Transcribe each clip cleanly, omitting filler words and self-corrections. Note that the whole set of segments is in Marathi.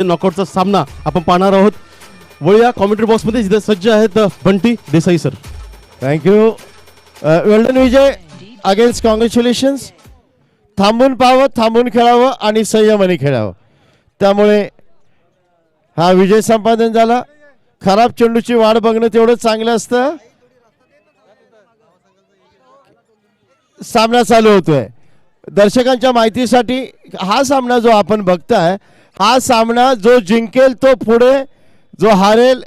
नॉकआउटचा सामना आपण पाहणार आहोत. वळूया कॉमेंट्री बॉक्समध्ये जिथे सज्ज आहेत Bunty Desai sir. Thank you. Well done Vijay against congratulations. थांबून पाहावं, थांबून खेळावं आणि संयमाने खेळावं, त्यामुळे हा विजय संपादन झाला. खराब चेंडूची वाढ बघणं तेवढं चांगलं असतं. सामना चालू होतोय. दर्शकांच्या माहितीसाठी हा सामना जो आपण बघताय, हा सामना जो जिंकेल तो पुढे, जो हारेल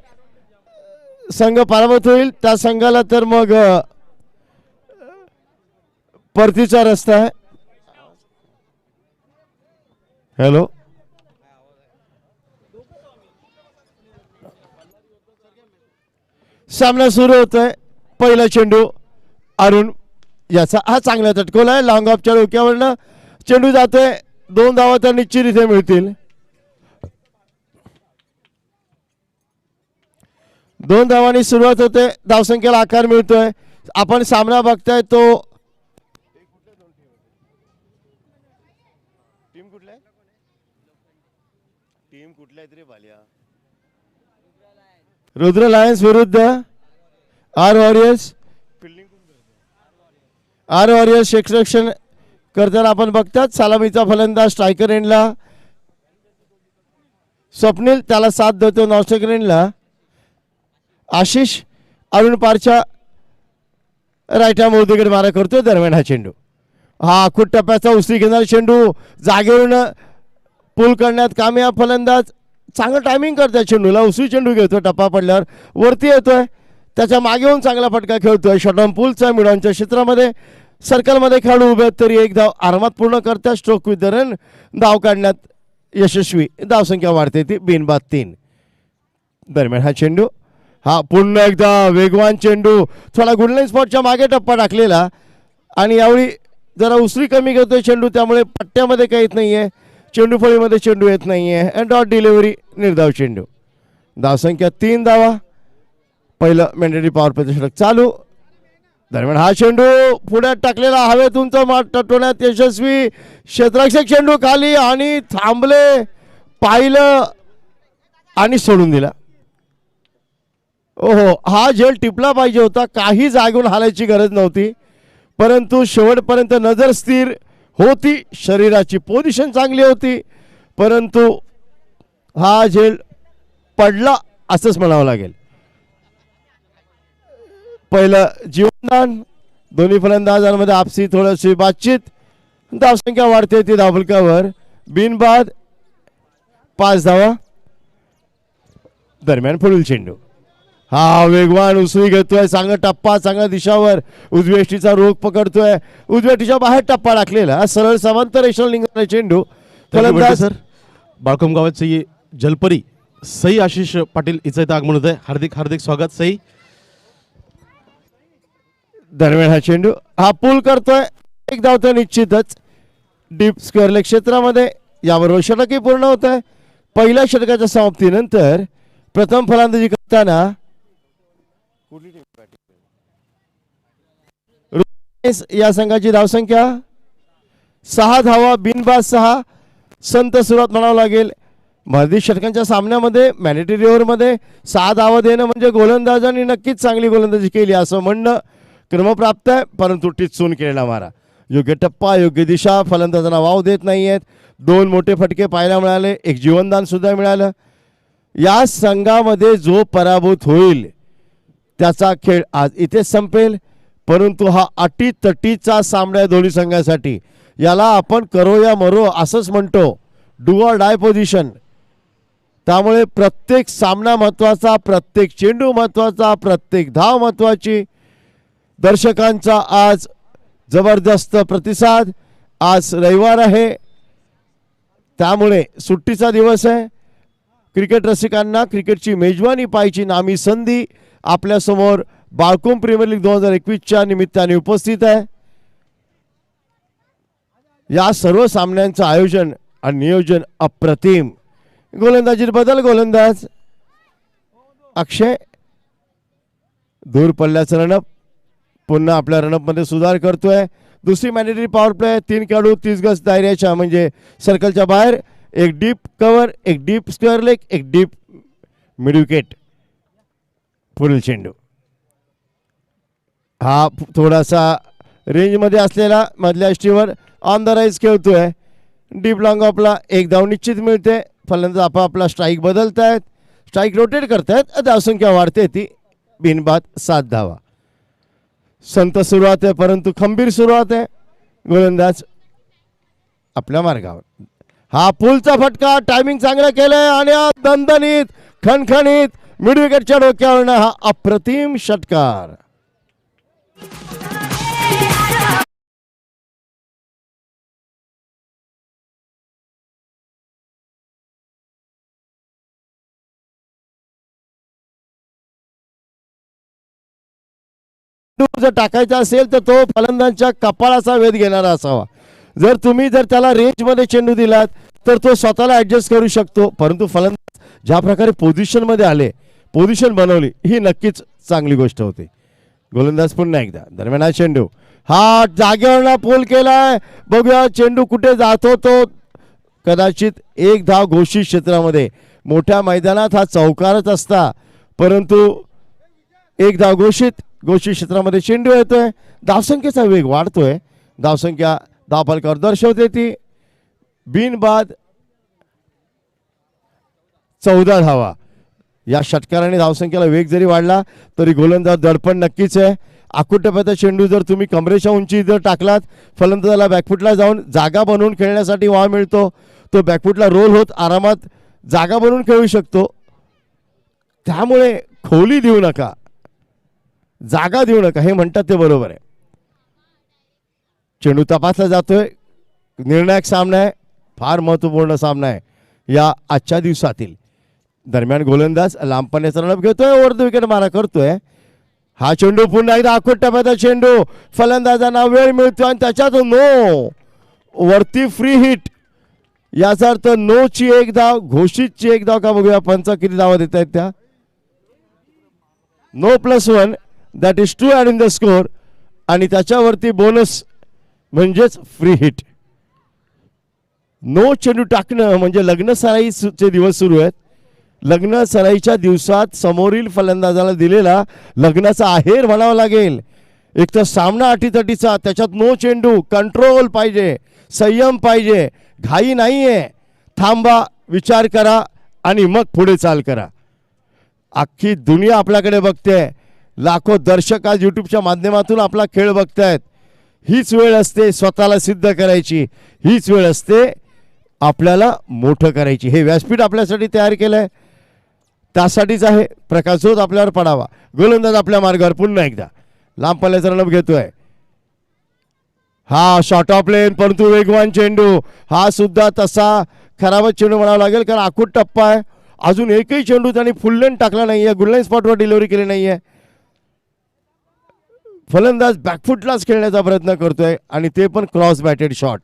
संघ पराभूत होईल. त्या संघाला तर मग परतीचा रस्ता आहे. हॅलो, सामना सुरू होतोय. पहिला चेंडू अरुण याचा, हा चांगला तटकोला आहे. लॉंग ऑफच्या डोक्यावरनं चेंडू जातोय. 2 धावा तर निश्चित इथे मिळतील. 2 धावांनी सुरुवात होते. धावसंख्येला आकार मिळतोय. आपण सामना बघताय तो टीम कुठल्या तरी भालिया रुद्र लायन्स विरुद्ध आर वॉरियर्स. आर वॉरियर्स क्षेत्ररक्षण करताना आपण बघतात. सलामीचा फलंदाज स्ट्रायकर एंडला स्वप्नील, त्याला साथ देतो नॉस्ट्रायकर एंडला आशिष. अरुण पारच्या राईट मोर्दीकडे मारा करतो. दरम्यान हा चेंडू, हा आखूट टप्प्याचा उसरी घेणारा चेंडू जागेवरून पूल करण्यात कामयाब फलंदाज. चांगलं टायमिंग करतोय चेंडूला. उसरी चेंडू घेतोय, टप्पा पडल्यावर वरती येतोय, त्याच्या मागे येऊन चांगला फटका खेळतोय. शॉटऑन पूलचा मिडॉनच्या क्षेत्रामध्ये सर्कलमध्ये खेळाडू उभे आहेत, तरी एक धाव आरामात पूर्ण करतात. स्ट्रोक विथ द रन, धाव काढण्यात यशस्वी. धावसंख्या वाढते ती बिनबाद 3. दरम्यान हा चेंडू, हा पुन्हा एकदा वेगवान चेंडू. थोडा गुडलाईन स्पॉटच्या मागे टप्पा टाकलेला आणि यावेळी जरा उसरी कमी घेतोय चेंडू, त्यामुळे पट्ट्यामध्ये काही येत नाहीये. चेंडू फळीमध्ये चेंडू येत नाहीये. अँड डॉट डिलिव्हरी, निर्धाव चेंडू. धावसंख्या 3 धावा. पहिलं मॅन्डेटरी पॉवर प्ले षटक चालू. दरम्यान हा चेंडू पुढे टाकलेला, हवेतून तो मात तटवण्यात यशस्वी. क्षेत्ररक्षक चेंडू खाली आणि थांबले, पाहिलं आणि सोडून दिला. ओहो, हा झेल टिपला पाहिजे होता. काही जागून हालायची गरज नव्हती, परंतु शेवटपर्यंत नजर स्थिर होती. शरीराची पोझिशन चांगली होती, परंतु हा झेल पडला असंच म्हणावं लागेल. पहिलं जीवनदान. दोन्ही फलंदाजांमध्ये आपसी थोडीशी बातचीत. धावसंख्या वाढते ती धावफलकावर बिनबाद 5 धावा. दरम्यान पुढील चेंडू, हा वेगवान उसळी घेतोय. चांगला टप्पा, चांगल्या दिशावर उजव्या एष्टीचा रोग पकडतोय. उजव्या एष्टीच्या बाहेर टप्पा टाकलेला, सरळ समांतर रेषेला निघणारा चेंडू. फलंदाज सर बाळकोम गावाचे जलपरी सई आशिष पाटील हिचं इथं आगमन होत आहे. हार्दिक हार्दिक स्वागत सई. दरम्यान हा चेंडू, हा पूल करतोय. एक धाव तर निश्चितच डीप स्क्वेअर लेग क्षेत्रामध्ये. याबरोबर षटकही पूर्ण होत आहे. पहिल्या षटकाच्या समाप्तीनंतर प्रथम फलंदाजी करताना या संघाची धावसंख्या 6 धावा, बिनबाद 6. संत सुरुवात म्हणावं लागेल. मर्दी षटकांच्या सामन्यामध्ये मॅन्डेटरी ओव्हरमध्ये 6 धावा देणं म्हणजे गोलंदाजांनी नक्कीच चांगली गोलंदाजी केली असं म्हणणं क्रमप्राप्त आहे. परंतु टिचून केलेला मारा, योग्य टप्पा, योग्य दिशा, फलंदाजांना वाव देत नाहीयेत. 2 मोठे फटके पाहायला मिळाले, एक जीवनदान सुद्धा मिळालं. या संघामध्ये जो पराभूत होईल त्याचा खेळ आज इथेच संपेल. परंतु हा अटीतटीचा सामना आहे दोन्ही संघासाठी. याला आपण करो या मरो असंच म्हणतो, डू ऑर डाय पोझिशन. त्यामुळे प्रत्येक सामना महत्वाचा, प्रत्येक चेंडू महत्वाचा, प्रत्येक धाव महत्वाची. दर्शकांचा आज जबरदस्त प्रतिसाद. आज रविवार आहे, त्यामुळे सुट्टीचा दिवस आहे. क्रिकेट रसिकांना क्रिकेटची मेजवानी पाहायची नामी संधी आपल्यासमोर बाळकोम प्रीमियर लीग 2021च्या निमित्ताने उपस्थित आहे. या सर्व सामन्यांचं आयोजन आणि नियोजन अप्रतिम. गोलंदाजीत बदल, गोलंदाज अक्षय दूर पडल्याचं रनअप, पुन्हा आपल्या रनअपमध्ये सुधार करतोय. दुसरी मॅन्डेटरी पॉवर प्ले, 3 खेळाडू 30 गज दायऱ्याच्या म्हणजे सर्कलच्या बाहेर. एक डीप कव्हर, एक डीप स्क्वेअर लेग, एक डीप मिड विकेट. पुढील चेंडू हा थोडासा रेंजमध्ये असलेला मधल्या यष्टीवर ऑन द राईज खेळतोय. डीप लॉंग ऑफला एक धाव निश्चित मिळते. फलंदाज आपापला स्ट्राईक बदलतायत, स्ट्राईक रोटेट करतायत. धावसंख्या वाढते ती बिनबाद 7 धावा. संत सुरुवात आहे परंतु खंबीर सुरुवात आहे. गोलंदाज आपल्या मार्गावर. हा पुलचा फटका, टायमिंग चांगलं केलंय आणि हा दणदणीत खणखणीत मिड विकेटच्या डोक्यावरनं हा अप्रतिम षटकार. जर टाकायचा असेल तर तो फलंदाजांच्या कपाळाचा वेध घेणारा असावा. जर त्याला रेंजमध्ये चेंडू दिलात तर तो स्वतःला ॲडजस्ट करू शकतो. परंतु फलंदाज ज्या प्रकारे पोझिशनमध्ये आले, पोझिशन बनवली, ही नक्कीच चांगली गोष्ट होती. गोलंदाज पुन्हा एकदा दरम्यान हा चेंडू हा जागेवरला पोल केलाय. बघूया चेंडू कुठे जातो. तो कदाचित एक धाव घोषित क्षेत्रामध्ये. मोठ्या मैदानात हा चौकारच असता परंतु एक धाव घोषित क्षेत्रामध्ये चेंडू येतोय. धावसंख्येचा वेग वाढतोय. धावसंख्या धावफलकावर दर्शवते ती बिनबाद 14 धावा. या षटकाराने धावसंख्येला वेग जरी वाढला तरी गोलंदाज दडपण नक्कीच आहे. आकुटप्याचा चेंडू जर तुम्ही कमरेच्या उंची जर टाकलात, फलंदाजाला बॅकफुटला जाऊन जागा बनवून खेळण्यासाठी वाव मिळतो. तो बॅकफुटला रोल होत आरामात जागा बनवून खेळू शकतो. त्यामुळे खोली देऊ नका, जागा देऊ नका, हे म्हणतात ते बरोबर आहे. चेंडू तपासला जातोय. निर्णायक सामना आहे, फार महत्वपूर्ण सामना आहे या आजच्या दिवसातील. दरम्यान गोलंदाज लांब पल्ल्याचा रनअप घेतोय, ओव्हर द विकेट मारा करतोय. हा चेंडू पुन्हा एकदा आखूट टप्प्याचा चेंडू. फलंदाजांना वेळ मिळतोय आणि त्याच्यात नो वरती फ्री हिट. याचा अर्थ नो ची एक धाव, घोषितची एक धाव का बघूया. पंच किती धावा देत आहेत त्या. No +1 that is 2 add in the score आणि त्याच्यावरती बोनस म्हणजेच फ्री हिट. नो चेंडू टाकणं म्हणजे लग्न सराईचे दिवस सुरू आहेत. लग्न सराईच्या दिवसात समोरील फलंदाजाला दिलेला लग्नाचा आहेर म्हणावा लागेल. एक तर सामना अटीतटीचा, त्याच्यात नो चेंडू. कंट्रोल पाहिजे, संयम पाहिजे, घाई नाहीये. थांबा, विचार करा आणि मग पुढे चाल करा. अख्खी दुनिया आपल्याकडे बघते. लाखो दर्शक आज यूट्यूबच्या माध्यमातून आपला खेळ बघतायत. हीच वेळ असते स्वतःला सिद्ध करायची. हीच वेळ असते आपल्याला मोठं करायची. हे व्यासपीठ आपल्यासाठी तयार केलंय, त्यासाठीच आहे. प्रकाशझोत आपल्यावर पडावा. गोलंदाज आपल्या मार्गावर पुन्हा एकदा लांब पल्ल्याचा रनअप घेतोय. हा शॉर्ट ऑफ लेन परंतु वेगवान चेंडू. हा सुद्धा तसा खराबच चेंडू म्हणावा लागेल, कारण आखूट टप्पा आहे. अजून एकही चेंडू त्यांनी फुल लेन टाकला नाहीये, गुडलाईन स्पॉटवर डिलिव्हरी केली नाहीये. फलंदाज बॅकफुटलाच खेळण्याचा प्रयत्न करतोय आणि ते पण क्रॉस बॅटेड शॉट.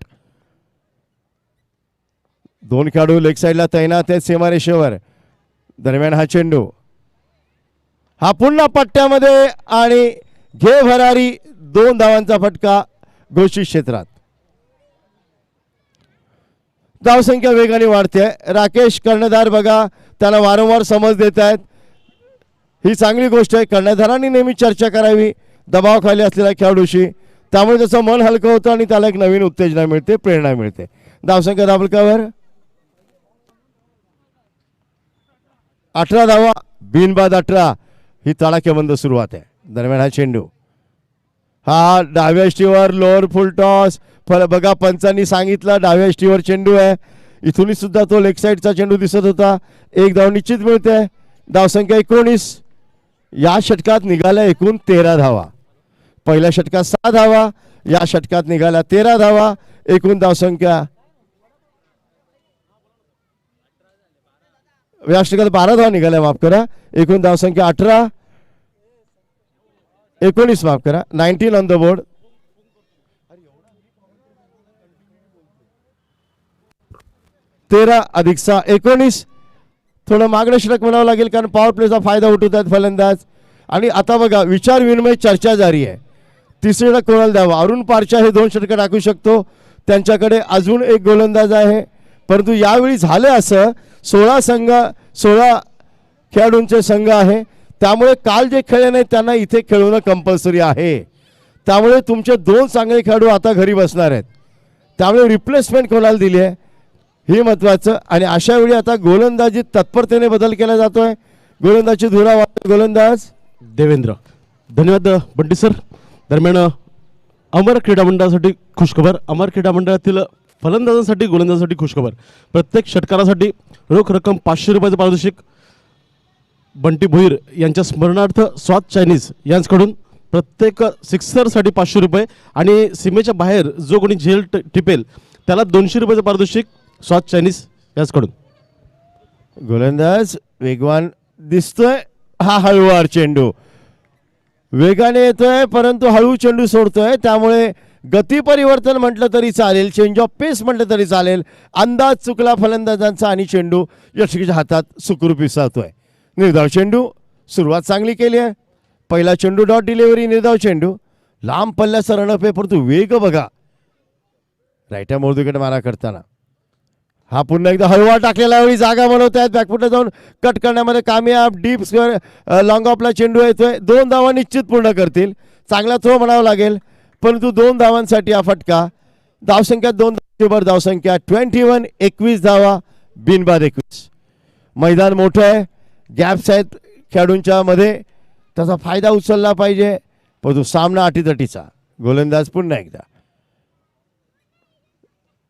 दोन खेळाडू लेग साईडला तैनात आहेत सीमारेषेवर. दरम्यान हा चेंडू हा पुन्हा पट्ट्यामध्ये आणि घे भरारी 2 धावांचा फटका घोषित क्षेत्रात. धावसंख्या वेगाने वाढते. राकेश कर्णधार बघा त्याला वारंवार समज देत आहेत. ही चांगली गोष्ट आहे. कर्णधारांनी नेहमी चर्चा करावी दबावाखाली असलेल्या खेळाडूशी. त्यामुळे त्याचं मन हलकं होतं आणि त्याला एक नवीन उत्तेजना मिळते, प्रेरणा मिळते. धावसंख्या धावफलकावर 18 धावा बिनबाद 18. ही तडाखेबंद सुरुवात आहे. दरम्यान हा चेंडू हा डाव्या यष्टीवर लोअर फुल टॉस. बघा पंचांनी सांगितलं डाव्या यष्टीवर चेंडू आहे. इथूनही सुद्धा तो लेग साईडचा चेंडू दिसत होता. एक धाव निश्चित मिळते. धावसंख्या 19. या षटकात निघाल्या एकूण 13 धावा. पहिल्या षटकात 6 धावा, या षटकात निघाल्या 13 धावा. एकूण धावसंख्या या षटकात 12 धावा निघाल्या, माफ करा. एकूण धावसंख्या 18 19 माफ करा, 19 ऑन द बोर्ड. 13 अधिक 6 19. थोडं मागणं षटक म्हणावं लागेल, कारण पॉवर प्लेचा फायदा उठवत आहेत फलंदाज. आणि आता बघा विचार विनिमय चर्चा जारी आहे. तिसरे षटक कोणाला द्यावं. अरुण पारच्या हे 2 षटकं टाकू शकतो. त्यांच्याकडे अजून एक गोलंदाज आहे परंतु यावेळी झालं असं 16 खेळाडूंचे संघ आहे, त्यामुळे काल जे खेळले नाही त्यांना इथे खेळवणं कंपल्सरी आहे. त्यामुळे तुमचे 2 चांगले खेळाडू आता घरी बसणार आहेत. त्यामुळे रिप्लेसमेंट कोणाला दिली आहे हे महत्त्वाचं. आणि अशा वेळी आता गोलंदाजीत तत्परतेने बदल केला जातोय. गोलंदाजी धुरा वाजतोय. गोलंदाज देवेंद्र. धन्यवाद बंटी सर. दरम्यान अमर क्रीडा मंडळासाठी खुशखबर. अमर क्रीडा मंडळातील फलंदाजांसाठी गोलंदाजांसाठी खुशखबर. प्रत्येक षटकारासाठी रोख रक्कम 500 रुपयाचं पारितोषिक बंटी भोईर यांच्या स्मरणार्थ स्वाद चायनीज यांच्याकडून. प्रत्येक सिक्सरसाठी 500 रुपये आणि सीमेच्या बाहेर जो कोणी झेल टिपेल त्याला 200 रुपयाचं पारितोषिक स्वाद चायनीज यांच्याकडून. गोलंदाज वेगवान दिसतोय. हा हळूवार चेंडू वेगाने येतोय परंतु हळू चेंडू सोडतोय. त्यामुळे गती परिवर्तन म्हटलं तरी चालेल, चेंज ऑफ पेस म्हटलं तरी चालेल. अंदाज चुकला फलंदाजांचा आणि चेंडू यष्टीच्या हातात सुखरूप विसावतोय. निर्धाव चेंडू. सुरुवात चांगली केली आहे. पहिला चेंडू डॉट डिलिव्हरी. निर्धाव चेंडू लांब पल्ल्याचा रणप आहे परंतु वेग बघा राईट हँड मोर्दुकेट मारा करताना. हा पुन्हा एकदा हळूवार टाकलेला वेळी जागा बनवत आहेत. बॅकफुटला जाऊन कट करण्यामध्ये कामयाब. डीप स्क्वेअर लॉंग ऑफला चेंडू येतोय. 2 धावा निश्चित पूर्ण करतील. चांगला थ्रो म्हणावा लागेल परंतु 2 धावांसाठी हा फटका. धावसंख्या 2 धावसंख्या 21. 21 धावा बिनबाद 21. मैदान मोठं आहे. गॅप्स आहेत खेळाडूंच्या मध्ये. त्याचा फायदा उचलला पाहिजे परंतु सामना अटीतटीचा. गोलंदाज पुन्हा एकदा.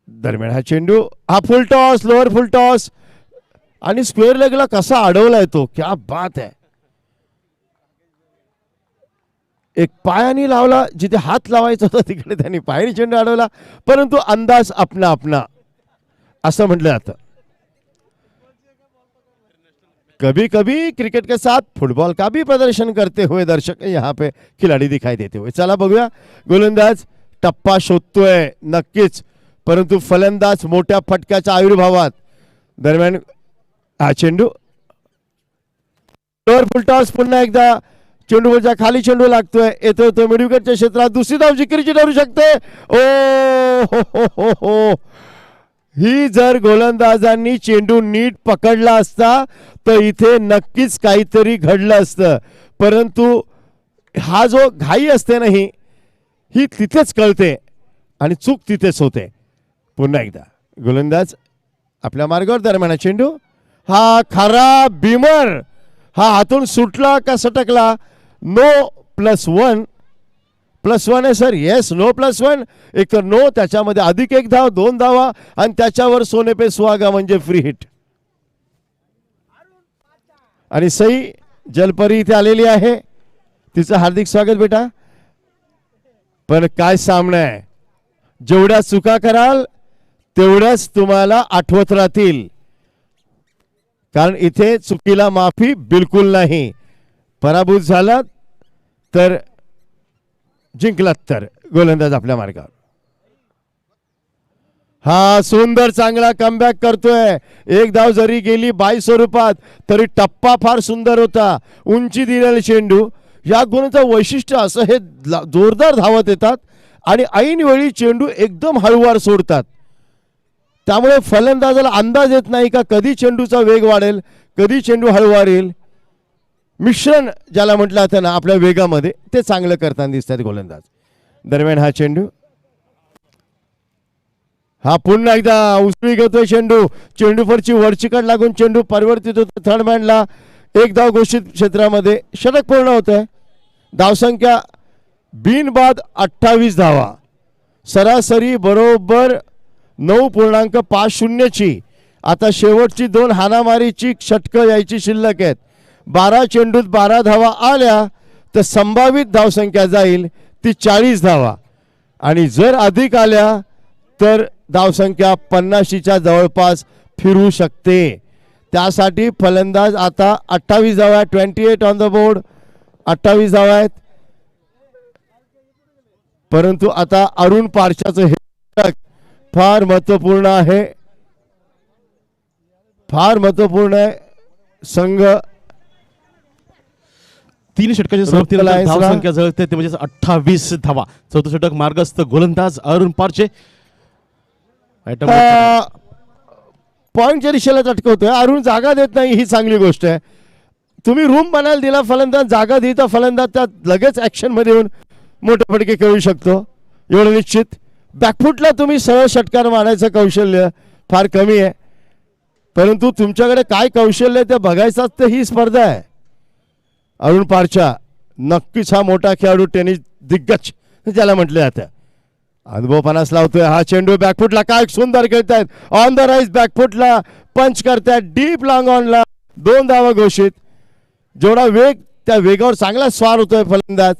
दरम्यान हा चेंडू. हा फुल टॉस. लोअर फुल टॉस आणि स्क्वेअर लेगला कसा अडवलाय तो. क्या बात आहे. एक पायाने लावला जिथे हात लावायचा होता तिकडे त्यांनी पायाने चेंडू अडवला परंतु अंदाज अपना अपना असं म्हटलं जातं. कभी कभी क्रिकेट के साथ फुटबॉल का भी प्रदर्शन करते हुए दर्शक यहाँ पे खिलाड़ी दिखाई देते हुए. चला बघूया. गोलंदाज टप्पा शोधतोय नक्कीच परंतु फलंदाज मोठ्या फटक्याच्या आविर्भावात. दरम्यान हा चेंडू. लोअर फुल टॉस. पुन्हा एकदा चेंडूवरच्या खाली चेंडू लागतोय. येतोय तो मिडविकेटच्या क्षेत्रात. दुसरी धाव जिकिरीची ठरू शकते. ओ हो हो. ही जर गोलंदाजांनी चेंडू नीट पकडला असता तर इथे नक्कीच काहीतरी घडलं असतं परंतु हा जो घाई असते ना ही तिथेच कळते आणि चूक तिथेच होते. पुन्हा एकदा गोलंदाज आपल्या मार्गावर. दरम्यान चेंडू. हा खरा बीमर. हा हातून सुटला का सटकला. नो +1. +1 आहे सर. Yes no +1. एक तर नो त्याच्यामध्ये अधिक 1 धाव 2 धावा आणि त्याच्यावर सोने पे सुहागा म्हणजे फ्री हिट. आणि सई जलपरी इथे आलेली आहे. तिचं हार्दिक स्वागत बेटा. पण काय सामना आहे. जेवढ्या चुका कराल तेवढ्याच तुम्हाला आठवत राहतील कारण इथे चुकीला माफी बिलकुल नाही. पराभूत झालात तर जिंकलात तर. गोलंदाज आपल्या मार्गावर. हा सुंदर चांगला कमबॅक करतोय. 1 धाव जरी गेली 22 स्वरूपात तरी टप्पा फार सुंदर होता. उंची दिलेला चेंडू. या गुणाचं वैशिष्ट्य असं हे जोरदार धावत येतात आणि ऐन वेळी चेंडू एकदम हळूवार सोडतात. त्यामुळे फलंदाजाला अंदाज येत नाही का कधी चेंडूचा वेग वाढेल कधी चेंडू हळूवार येईल. मिश्रण ज्याला म्हटलं जातं ना आपल्या वेगामध्ये ते चांगलं करताना दिसतात गोलंदाज. दरम्यान हा चेंडू. हा पुन्हा एकदा उसळी घेतोय चेंडू. चेंडूवरची वरची कड लागून चेंडू परिवर्तित होतो थर्ड मॅनला. 1 धाव घोषित क्षेत्रामध्ये. षटक पूर्ण होत आहे. धावसंख्या बिनबाद 28 धावा. सरासरी बरोबर 9.50 ची. आता शेवटची 2 हाणामारीची षटकं यायची शिल्लक आहेत. 12 चेंडूत 12 धावा आल्या तर संभावित धावसंख्या जाईल ती 40 धावा आणि जर अधिक आल्या तर धावसंख्या 50च्या जवळपास फिरू शकते. त्यासाठी फलंदाज आता 28 धावा. 28 ऑन द बोर्ड. 28 धावा आहेत. परंतु आता अरुण पारशाचं हे फार महत्वपूर्ण आहे. फार महत्वपूर्ण आहे. संघ 3 षटकाच्या समाप्तीला धावसंख्या जळते ते म्हणजे 28 धावा. चौथं षटक मार्गस्थ गोलंदाज अरुण पारचे. पॉईंटच्या दिशेला अटकवतोय. अरुण जागा देत नाही, ही चांगली गोष्ट आहे. तुम्ही रूम बनायला दिला, फलंदाज जागा दिला, फलंदाज त्यात लगेच ॲक्शनमध्ये येऊन मोठे फटके खेळू शकतो, एवढं निश्चित. बॅकफुटला तुम्ही सरळ षटकार मारायचं कौशल्य फार कमी आहे, परंतु तुमच्याकडे काय कौशल्य आहे ते बघायचाच तर ही स्पर्धा आहे. अरुण पारचा नक्कीच हा मोठा खेळाडू, टेनिस दिग्गज ज्याला म्हटलं जातं. अनुभव पणास लावतोय. हा चेंडू बॅकफुटला काय सुंदर खेळतायत. ऑन द राईज बॅकफुटला पंच करतायत, डीप लॉंग ऑनला 2 धावा घोषित. जेवढा वेग, त्या वेगावर चांगला स्वार होतोय फलंदाज.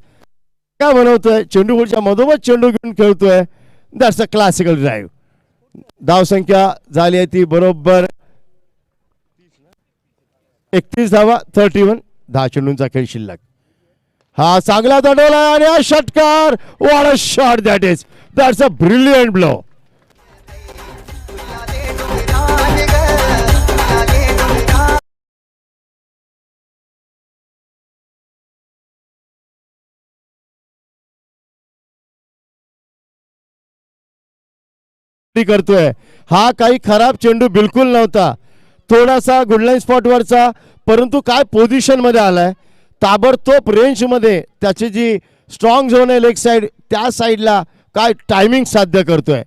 काय बनवतोय, चेंडू पुढच्या मधोमध चेंडू घेऊन खेळतोय. That's a classical drive. धावसंख्या झाली आहे ती बरोबर 31 धावा, 31. 10 चेंडूंचा खेळ शिल्लक. हा चांगला दडवला आणि हा षटकार. What a shot that is. That's a brilliant blow. करतोय. हा काही खराब चेंडू बिलकुल नव्हता, थोडासा गुडलाईन स्पॉटवरचा, परंतु काय पोझिशन मध्ये आलाय. ताबडतोब रेंज मध्ये त्याची जी स्ट्रॉंग झोन आहे लेग साइड, त्या साइडला काय टायमिंग साध्य करतोय,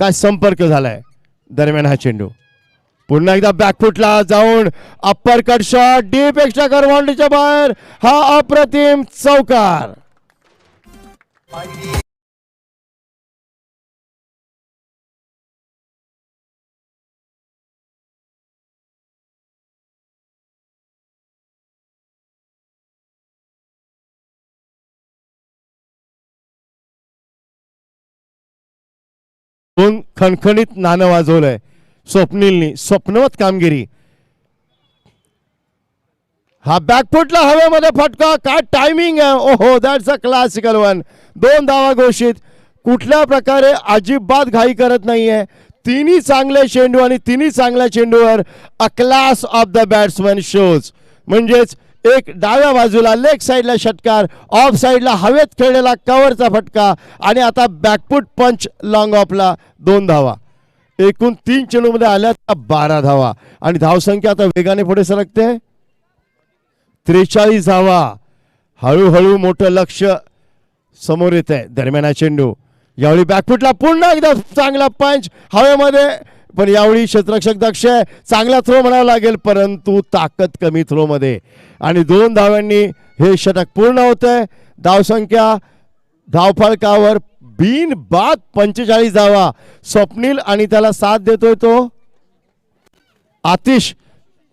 काय संपर्क झालाय. दरम्यान हा चेंडू पुन्हा एकदा बॅकफुटला जाऊन upper cut shot, deep extra कर बाउंड्रीच्या बाहेर. हा अप्रतिम चौकार. दोन खणखणीत नाणं वाजवलंय स्वप्नीलनी. स्वप्नवत कामगिरी. हा बॅकफुटला हवेमध्ये फटका, काय टायमिंग आहे. ओहो, दॅट्स अ क्लासिकल वन. 2 धावा घोषित. कुठल्या प्रकारे अजिबात घाई करत नाहीये. तिन्ही चांगले चेंडू आणि तिन्ही चांगल्या चेंडूवर अ class of the batsman shows. म्हणजेच एक डाव्या बाजूला लेग साईडला षटकार, ऑफ साईडला हवेत खेळलेला कव्हरचा फटका आणि आता बॅकफुट पंच लॉंग ऑफला 2 धावा. एकूण 3 चेंडूमध्ये आल्या 12 धावा आणि धावसंख्या आता वेगाने पुढे सरकते. 43 धावा. हळूहळू मोठं लक्ष समोर येत आहे. दरम्यान हा चेंडू यावेळी बॅकफुटला पुन्हा एकदा चांगला पंच हवेमध्ये, पण यावेळी क्षेत्ररक्षक दक्ष आहे. चांगला थ्रो म्हणावा लागेल, परंतु ताकद कमी थ्रो मध्ये आणि 2 धाव्यांनी हे षटक पूर्ण होतंय. धावसंख्या धावफलकावर बिन बाद 45 धावा. स्वप्नील आणि त्याला साथ देतोय तो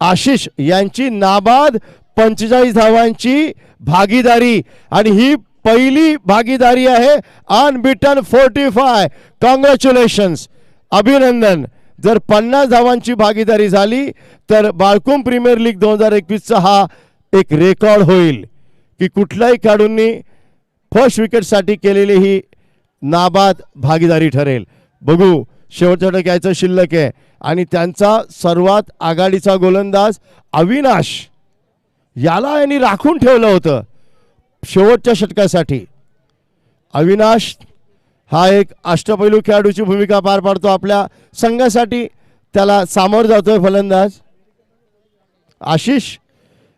आशिष यांची नाबाद 45 धावांची भागीदारी आणि ही पहिली भागीदारी आहे. अनबिटन 45. कॉंग्रॅच्युलेशन्स, अभिनंदन. जर 50 धावांची भागीदारी झाली तर बाळकुम प्रीमियर लीग 2021चा हा एक रेकॉर्ड होईल की कुठल्याही खेळाडूंनी फर्स्ट विकेटसाठी केलेली ही नाबाद भागीदारी ठरेल. बघू, शेवटच्या षटक यायचं शिल्लक आहे आणि त्यांचा सर्वात आघाडीचा गोलंदाज अविनाश, याला यांनी राखून ठेवलं होतं शेवटच्या षटकासाठी. अविनाश हा एक अष्टपैलू खेळाडूची भूमिका पार पाडतो आपल्या संघासाठी. त्याला सामोर जातोय फलंदाज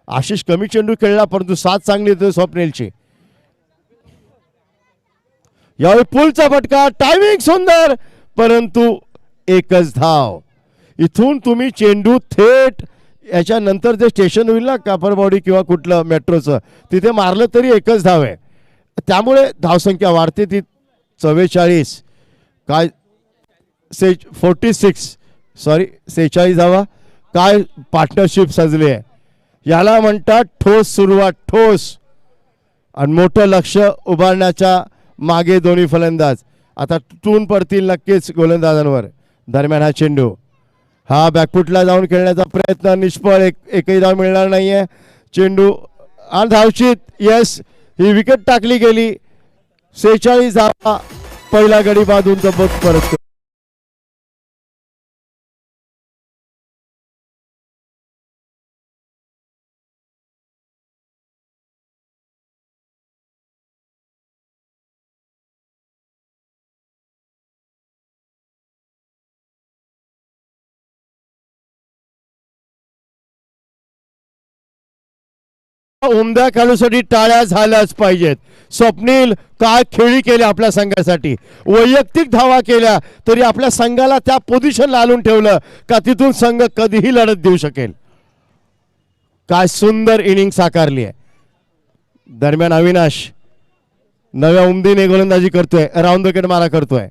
आशिष कमी चेंडू खेळला, परंतु साथ चांगली येतोय स्वप्नीलची. यावेळी पुलचा फटका, टायमिंग सुंदर, परंतु एकच धाव. इथून तुम्ही चेंडू थेट याच्यानंतर जे स्टेशन होईल ना, कापरबावडी किंवा कुठलं मेट्रोचं, तिथे मारलं तरी एकच धाव आहे. त्यामुळे धावसंख्या वाढते ती 44. काय 46 धावा. काय पार्टनरशिप सजली आहे. याला म्हणतात ठोस सुरुवात, ठोस आणि मोठं लक्ष उभारण्याच्या मागे दोन्ही फलंदाज आता तुटून पडतील नक्कीच गोलंदाजांवर. दरम्यान हा चेंडू, हा बॅकफुटला जाऊन खेळण्याचा प्रयत्न निष्फळ. एकही धाव मिळणार नाहीये. चेंडू आणि धावचित. यस, ही विकेट टाकली गेली. 46 धावा. पहिला गडी बांधून तब्बत परत. उमद्या खेळासाठी टाळ्या झाल्याच पाहिजेत. स्वप्नील काय खेळी केल्या आपल्या संघासाठी, वैयक्तिक धावा केल्या तरी आपल्या संघाला त्या पोझिशनला आणून ठेवलं का तिथून संघ कधीही लढत देऊ शकेल. काय सुंदर इनिंग साकारली आहे. दरम्यान अविनाश नव्या उमदीने गोलंदाजी करतोय, राऊंड विकेट मारा करतोय.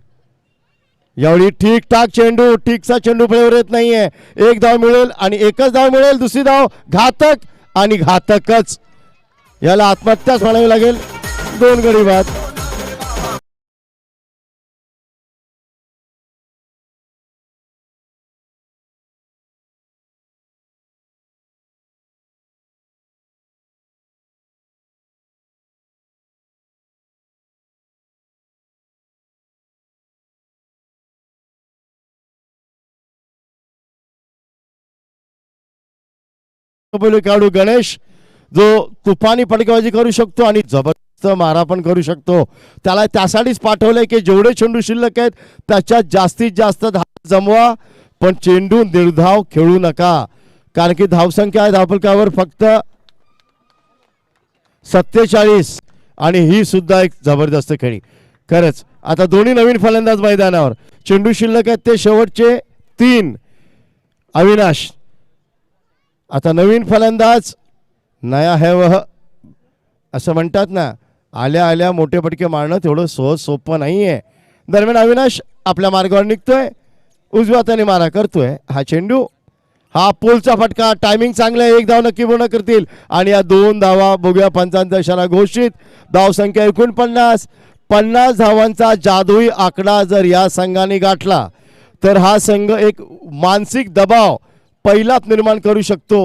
यावेळी ठीक ठाक चेंडू, ठीकसा चेंडू फळीवर येत नाहीये. एक धाव मिळेल आणि एकच धाव मिळेल. दुसरी धाव घातक आणि घातकच, याला आत्महत्याच म्हणावी लागेल. 2 गडी बाद. खेळाडू गणेश जो तुफानी फटकेबाजी करू शकतो आणि जबरदस्त मारा पण करू शकतो, त्याला त्यासाठीच पाठवलंय की जेवढे चेंडू शिल्लक आहेत त्याच्यात जास्तीत जास्त धाव जमवा, पण चेंडू निर्धाव खेळू नका. कारण की धावसंख्या आहे धावफलकावर फक्त 47 आणि ही सुद्धा एक जबरदस्त खेळी. खरंच आता दोन्ही नवीन फलंदाज मैदानावर, चेंडू शिल्लक आहेत ते शेवटचे 3. अविनाश आता नवीन फलंदाज, नया है वह असं म्हणतात ना, आल्या आल्या मोठे फटके मारणं तेवढं सहज सोपं नाही आहे. दरम्यान अविनाश आपल्या मार्गावर निघतोय, उजव्या हाताने मारा करतोय. हा चेंडू, हा पोलचा फटका, टायमिंग चांगलं आहे, 1 धाव नक्की पूर्ण करतील आणि या 2 धावा बघूया पंचांचा इशारा घोषित. धावसंख्या 49. 50 धावांचा जादुई आकडा जर या संघाने गाठला तर हा संघ एक मानसिक दबाव पहिलाच निर्माण करू शकतो.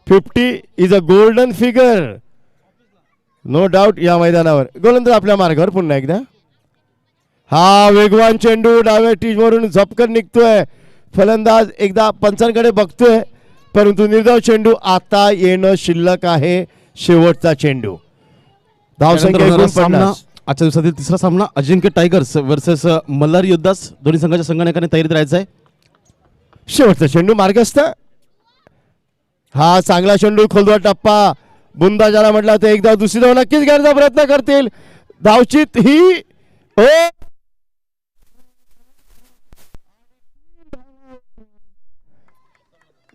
50 is a golden figure, no doubt. या मैदानावर गोलंदाज आपल्या मार्गावर पुन्हा एकदा. हा वेगवान चेंडू डाव्या टीमवरून झपकन निघतोय. फलंदाज एकदा पंचांकडे बघतोय, परंतु निर्धाव चेंडू आता येणं शिल्लक आहे. शेवटचा चेंडू. धावसंख्या 49. आजच्या दिवसातील तिसरा सामना अजिंक्य टायगर्स वर्सेस मल्हारी योद्धास. दोन्ही संघाच्या संघनायकाने तयारीत राहायचं आहे. शेवटचा चेंडू मार्गस्थ. हा चांगला चेंडू, खोलवा टप्पा, बुंदा ज्याला म्हटला तर एकदा दुसरी धाव नक्कीच घ्यायचा प्रयत्न करतील. धावचित ही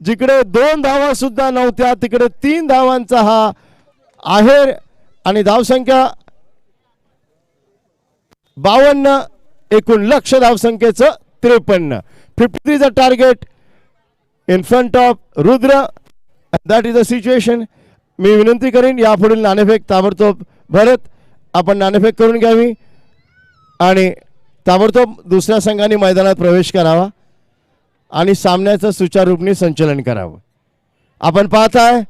जिकडे 2 धावा सुद्धा नव्हत्या तिकडे 3 धावांचा हा आहेर आणि धावसंख्या 52. एकूण लक्ष धावसंख्येचं 53. 53 चा target in front of Rudra. That is a situation. मी विनंती करीन यापुढील नाणेफेक ताबडतोब भरत आपण नाणेफेक करून घ्यावी आणि ताबडतोब दुसऱ्या संघाने मैदानात प्रवेश करावा आणि सामन्याचं सुचारूपणे संचलन करावं. आपण पाहताय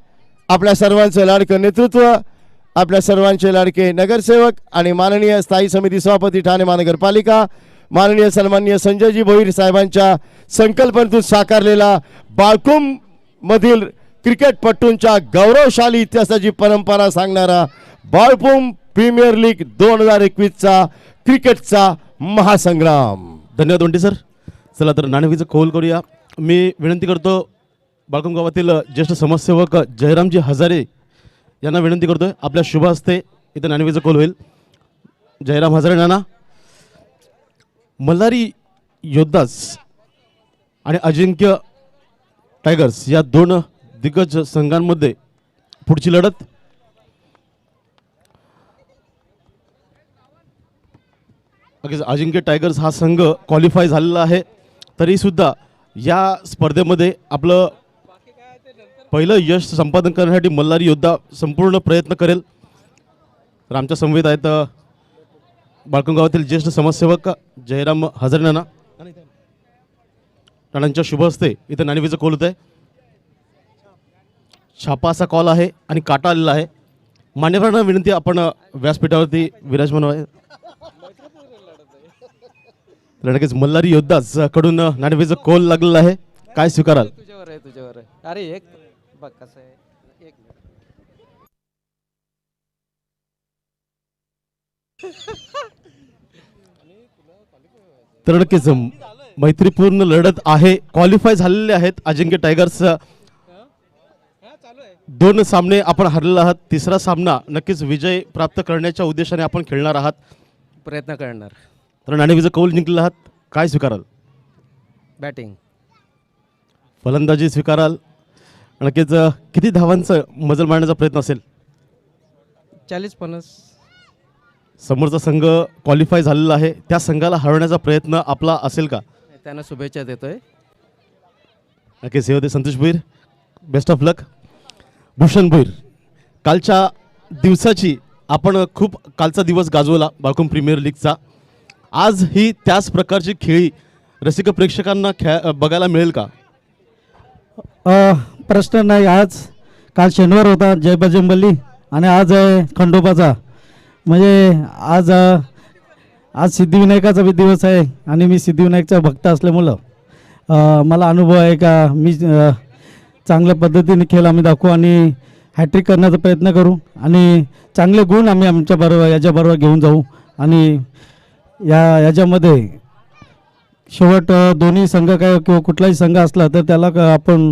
आपल्या सर्वांचं लाडकं नेतृत्व, आपल्या सर्वांचे लाडके नगरसेवक आणि माननीय स्थायी समिती सभापती ठाणे महानगरपालिका, माननीय सन्माननीय संजयजी भोईर साहेबांच्या संकल्पनेतून साकारलेला बाळकुम मधील क्रिकेटपटूंच्या गौरवशाली इतिहासाची परंपरा सांगणारा बाळकुम प्रीमियर लीग 2021चा क्रिकेटचा महासंग्राम. धन्यवाद वंटी सर. चला तर नाणेफेकीचं कौल करूया. मी विनंती करतो बाळकुम गावातील ज्येष्ठ समाजसेवक जयरामजी हजारे यांना विनंती करतोय आपल्या शुभ हस्ते इथं नाणेफेकीचं कौल होईल. जयराम हजारे नाना. मल्हारी योद्धास आणि अजिंक्य टायगर्स या 2 दिग्गज संघांमध्ये पुढची लढत. अजिंक्य टायगर्स हा संघ क्वालिफाय झालेला आहे, तरी सुद्धा या स्पर्धेमध्ये आपलं पहिलं यश संपादन करण्यासाठी मल्हारी योद्धा संपूर्ण प्रयत्न करेल. तर आमच्या समवेत आहेत बाळकुम गावातील ज्येष्ठ समाजसेवक जयराम हजारे नाना. नानांच्या शुभ हस्ते इथं नाणेफेकीचं कौल होत आहे. छापा असा कॉल आहे आणि काटा आलेला आहे. मान्यवरांना विनंती आपण व्यासपीठावरती विराजमान व्हावे. लगेच मल्हारी योद्धाच कडून नाणेफेकीचं कौल लागलेला आहे. काय स्वीकाराल? तुझ्यावर आहे. अरे एक बघ कसं आहे. एक तर नक्कीच मैत्रीपूर्ण लढत आहे. क्वालिफाय झालेले आहेत अजिंक्य टायगर्स. 2 सामने आपण हरलेला आहात. तिसरा सामना नक्कीच विजय प्राप्त करण्याच्या उद्देशाने आपण खेळणार आहात. प्रयत्न करणार. तर नाणेफेकीचा कौल जिंकलेला आहात. काय स्वीकाराल? बॅटिंग. फलंदाजी स्वीकाराल. नक्कीच किती धावांचं मजल मारण्याचा प्रयत्न असेल? 40-50. समोरचा संघ क्वालिफाय झालेला आहे. त्या संघाला हरवण्याचा प्रयत्न आपला असेल का? त्यांना शुभेच्छा देतोय. नक्कीच हे होते संतोष भोईर. बेस्ट ऑफ लक. भूषण भोईर, कालच्या दिवसाची आपण खूप कालचा दिवस गाजवला बाळकुम प्रीमियर लीगचा. आज ही त्याच प्रकारची खेळी रसिक प्रेक्षकांना बघायला मिळेल का? प्रश्न नाही. आज काल शनिवार होता जय बजरंगबली आणि आज आहे खंडोबाचा. म्हणजे आज सिद्धिविनायकाचा बी दिवस आहे आणि मी सिद्धिविनायकचा भक्त असल्यामुळं मला अनुभव आहे का मी चांगल्या पद्धतीने खेळ आम्ही दाखवू आणि हॅट्रिक करण्याचा प्रयत्न करू आणि चांगले गुण आम्ही आमच्याबरोबर याच्याबरोबर घेऊन जाऊ आणि याच्यामध्ये शेवट दोन्ही संघ काय किंवा कुठलाही संघ असला तर त्याला आपण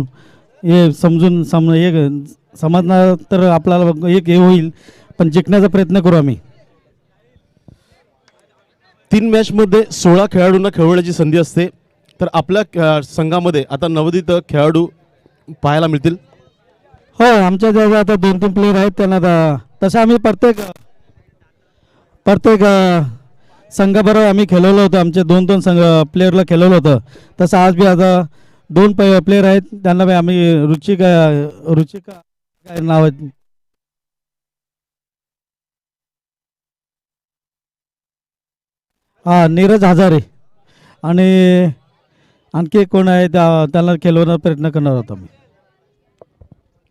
हे समजून समजणार तर आपल्याला एक हे होईल, पण जिंकण्याचा प्रयत्न करू आम्ही. 3 मॅचमध्ये 16 खेळाडूंना खेळवण्याची संधी असते. तर आपल्या संघामध्ये आता नवोदित खेळाडू पाहायला मिळतील. हो, आमच्या जवळ आता 2-3 प्लेयर आहेत. त्यांना तसं आम्ही प्रत्येक संघाबरोबर आम्ही खेळवलं होतं. आमचे 2-2 संघ प्लेयरला खेळवलं होतं. तसं आज बी आता 2 प्लेयर आहेत. त्यांना बी आम्ही रुचिका काय नाव आहे, हां, नीरज हजारे आणि आणखी कोण आहे त्यांना खेळवण्याचा प्रयत्न करणार होतो आम्ही.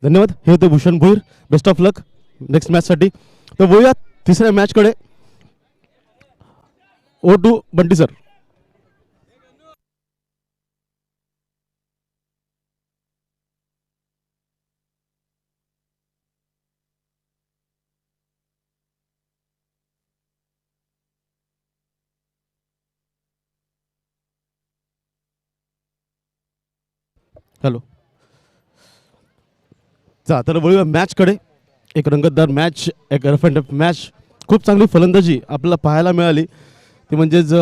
धन्यवाद. हे होते Bhushan Bhoir. Best of luck next मॅचसाठी. तर बोलूयात तिसऱ्या मॅचकडे. ओ टू बंटी सर. हॅलो. तर वळूया मॅचकडे. एक रंगतदार मॅच, एक रफ अँड टफ मॅच. खूप चांगली फलंदाजी आपल्याला पाहायला मिळाली. ती म्हणजेच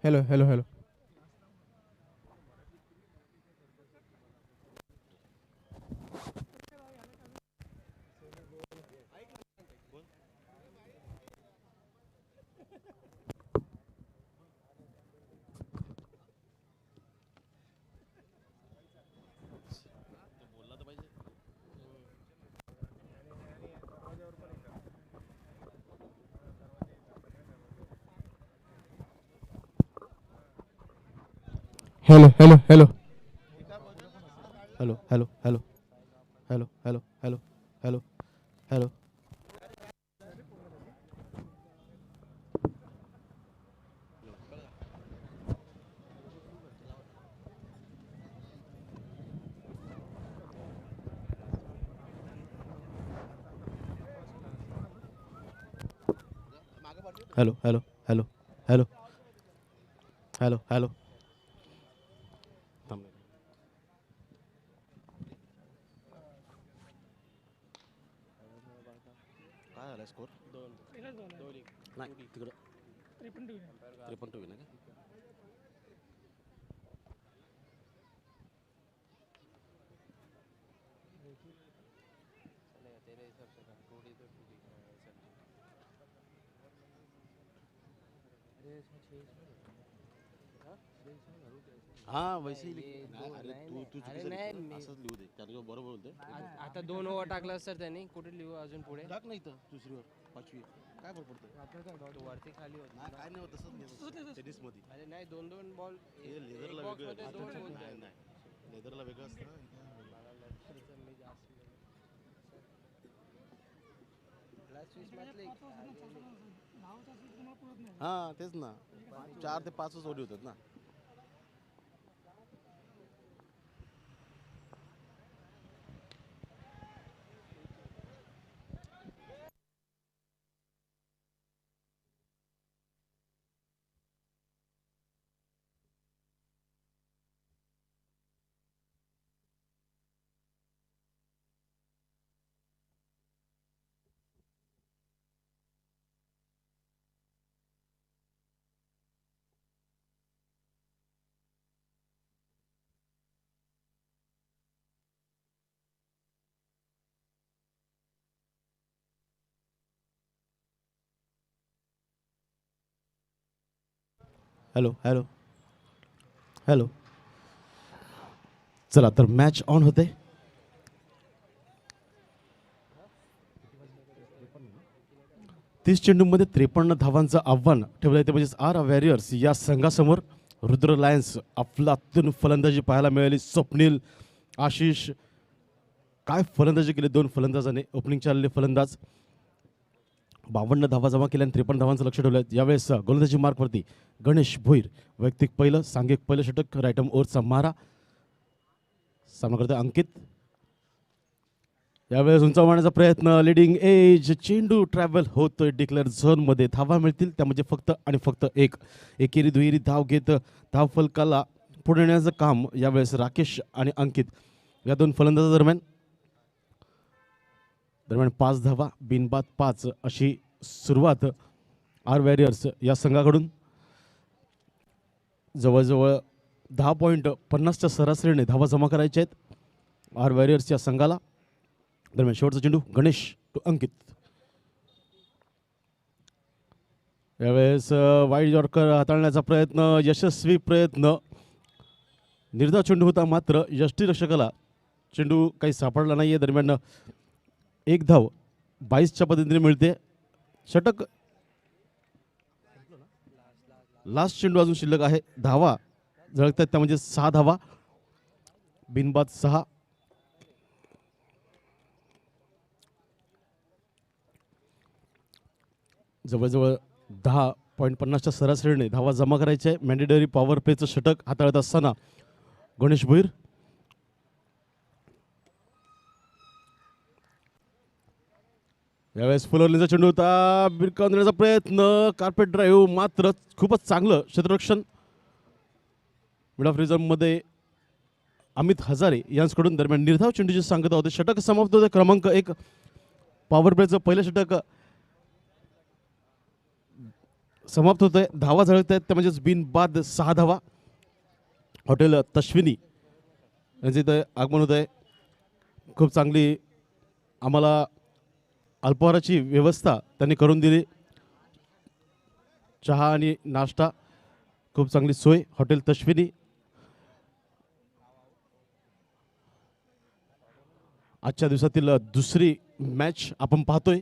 hello hello hello. Hello hello hello hello hello hello hello hello hello hello hello. Hello hello hello hello hello hello. काय झालं स्कोर? 2-1 नाही तिकडं 3-2 ना. हाँ वैसे ही अरे तू असंच लिहू दे. त्याला बरोबर बोलते. आता 2 ओव्हर टाकला सर त्यांनी. कुठे लिहू अजून पुढे? टाक नाही तर दुसरीवर 5वी काय फरक पडतो? तो वरती खाली होता. काय नाही होत तसंच टेनिस मध्ये. अरे नाही 2-2 बॉल. हे लेदरला वेगळं. नाही नाही लेदरला वेगळं असतं. हां तेच ना. 4 ते 5च ओढी होतात ना. Hello hello hello. चला तर मॅच ऑन होते. तीस चेंडूमध्ये 53 धावांचं आव्हान ठेवलं आहे ते म्हणजेच आर वॅरियर्स या संघासमोर. रुद्र लायन्स अफलातून फलंदाजी पाहायला मिळाली. स्वप्नील, आशिष, काय फलंदाजी केली दोन फलंदाजाने. ओपनिंगचे आलेले फलंदाज 52 धावा जमा केल्या आणि 53 धावांचं लक्ष ठेवलं आहे. यावेळेस गोलंदाजी मार्कवरती गणेश भोईर वैयक्तिक पहिलं, सांघिक पहिलं षटक, राईटम ओव्हरचा मारा. सामना करतोय अंकित. यावेळेस उंचावण्याचा प्रयत्न, लिडिंग एज, चेंडू ट्रॅव्हल होतोय डिक्लेअर झोनमध्ये. धावा मिळतील त्यामध्ये फक्त आणि फक्त एक. एकेरी दुहेरी धाव घेत धाव फलकाला पुढे नेण्याचं काम यावेळेस राकेश आणि अंकित या दोन फलंदाजादरम्यान. दरम्यान 5 धावा, बिनबाद 5 अशी सुरुवात आर वॅरियर्स या संघाकडून. जवळजवळ 10.50च्या सरासरीने धावा जमा करायच्या आहेत आर वॅरियर्स या संघाला. दरम्यान शेवटचा चेंडू गणेश टू अंकित. यावेळेस वाईड यॉर्कर हाताळण्याचा प्रयत्न, यशस्वी प्रयत्न. निर्धाव चेंडू होता मात्र यष्टीरक्षकाला चेंडू काही सापडला नाही आहे. दरम्यान एक धाव 22च्या पद्धतीने मिळते. षटक लास्ट चेंडू अजून शिल्लक आहे. धावा झळकतात त्या म्हणजे 6 धावा, बिनबाद 6. जवळजवळ 10.50च्या सरासरीने धावा जमा करायच्या आहे. मॅन्डेटरी पॉवर प्लेचं षटक हाताळत असताना गणेश भोईर. यावेळेस फुलवलीचा चेंडू होता, बिरकावून देण्याचा प्रयत्न, कार्पेट ड्राईव्ह मात्र खूपच चांगलं क्षेत्ररक्षण मिड ऑफ रिझर्व्हमध्ये अमित हजारे यांच्याकडून. दरम्यान निर्धाव चेंडूची सांगता होते. षटक समाप्त होते. क्रमांक 1 पॉवर प्लेचं पहिलं षटक समाप्त होत आहे. धावा झळकत आहेत त्या म्हणजेच बिनबाद 6 धावा. हॉटेल तश्विनी यांचे इथं आगमन होत आहे. खूप चांगली आम्हाला अल्पहाराची व्यवस्था त्यांनी करून दिली. चहा आणि नाश्ता खूप चांगली सोय हॉटेल तश्विनी. आजच्या दिवसातील दुसरी मॅच आपण पाहतोय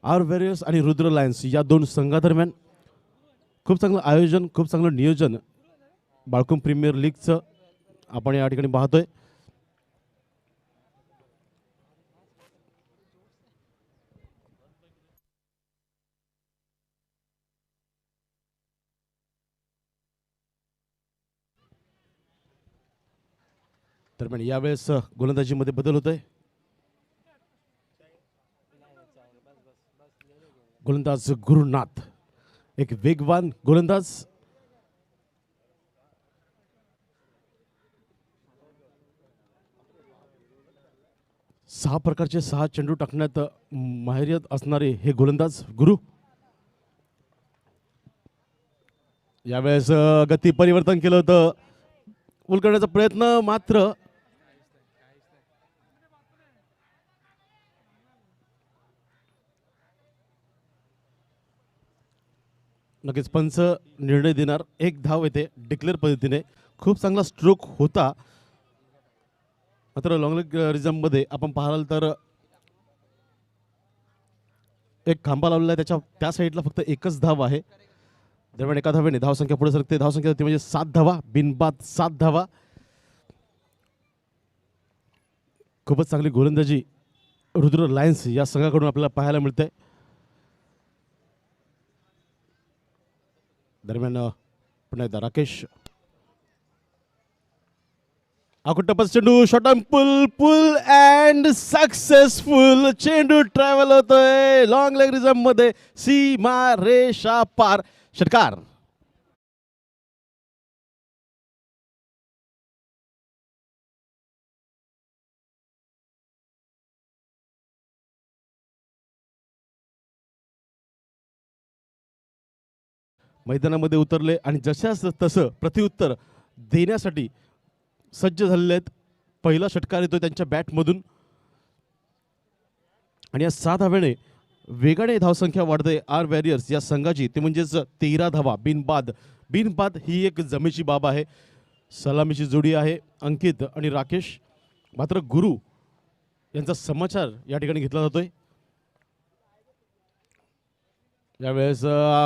आर वॅरियर्स आणि रुद्र लायन्स या दोन संघादरम्यान. खूप चांगलं आयोजन, खूप चांगलं नियोजन बाळकुम प्रीमियर लीगचं आपण या ठिकाणी पाहतोय. दरम्यान यावेळेस गोलंदाजीमध्ये बदल होतोय. गोलंदाज गुरुनाथ एक वेगवान गोलंदाज. सहा प्रकारचे 6 चेंडू टाकण्यात माहिरियत असणारे हे गोलंदाज गुरु. यावेळेस गती परिवर्तन केलं होतं. पूल करण्याचा प्रयत्न मात्र नक्कीच पंच निर्णय देणार. एक धाव येते डिक्लेअर पद्धतीने. खूप चांगला स्ट्रोक होता मात्र लॉंग लेग रिझममध्ये आपण पाहाल तर एक खांबा लावलेला आहे. त्या साईडला फक्त एकच धाव आहे. दरम्यान एका धावेने धावसंख्या पुढे सरकते. धावसंख्या ती म्हणजे 7 धावा, बिनबाद 7 धावा. खूपच चांगली गोलंदाजी रुद्र लायन्स या संघाकडून आपल्याला पाहायला मिळते. दरम्यान पुन्हा एकदा राकेश. आकुटपस चेंडू, short on pull and successful. चेंडू ट्रॅव्हल होतोय लॉंग लेग रिझम मध्ये सीमा रेषा पार. षटकार. मैदानामध्ये उतरले आणि जशास तसं प्रत्युत्तर देण्यासाठी सज्ज झालेले आहेत. पहिला षटकार येतो त्यांच्या बॅटमधून आणि या 7 धावेने वेगाने धावसंख्या वाढते आर वॅरियर्स या संघाची. ते म्हणजेच 13 धावा, बिनबाद बिनबाद ही एक जमेची बाब आहे. सलामीची जोडी आहे अंकित आणि राकेश. मात्र गुरु यांचा समाचार या ठिकाणी घेतला जातोय. यावेळेस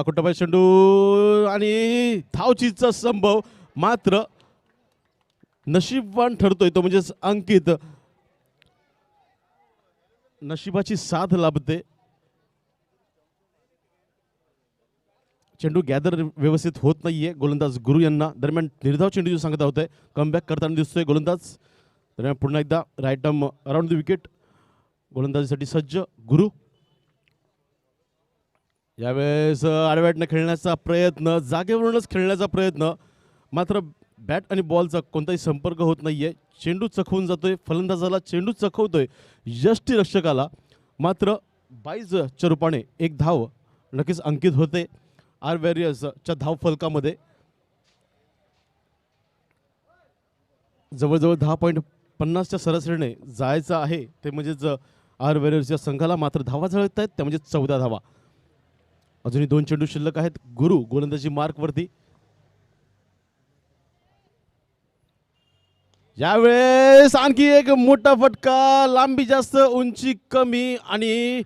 कुटुंबाई चेंडू आणि धावचीचा संभव, मात्र नशीबवान ठरतोय तो म्हणजेच अंकित. नशिबाची साथ लाभते. चेंडू गॅदर व्यवस्थित होत नाहीये गोलंदाज गुरु यांना. दरम्यान निर्धाव चेंडू सांगत होते कमबॅक करताना दिसतोय गोलंदाज. दरम्यान पुन्हा एकदा right arm around the wicket गोलंदाजीसाठी सज्ज गुरु. यावेळेस आडव्याटनं खेळण्याचा प्रयत्न, जागेवरूनच खेळण्याचा प्रयत्न, मात्र बॅट आणि बॉलचा कोणताही संपर्क होत नाहीये. चेंडू चखवून जातोय, फलंदाजाला चेंडू चखवतोय यष्टीरक्षकाला. मात्र 22च्या रूपाने एक धाव नक्कीच अंकित होते आर वॅरियर्सच्या धाव फलकामध्ये. जवळजवळ 10.50च्या सरासरीने जायचं आहे ते म्हणजेच आर वॅरियर्सच्या संघाला. मात्र धावा जळत आहेत त्या म्हणजे 14 धावा. अजूनही 2 चेंडू शिल्लक आहेत. गुरु गोलंदाजी मार्कवरती. यावेळेस आणखी एक मोठा फटका, लांबी जास्त उंची कमी आणि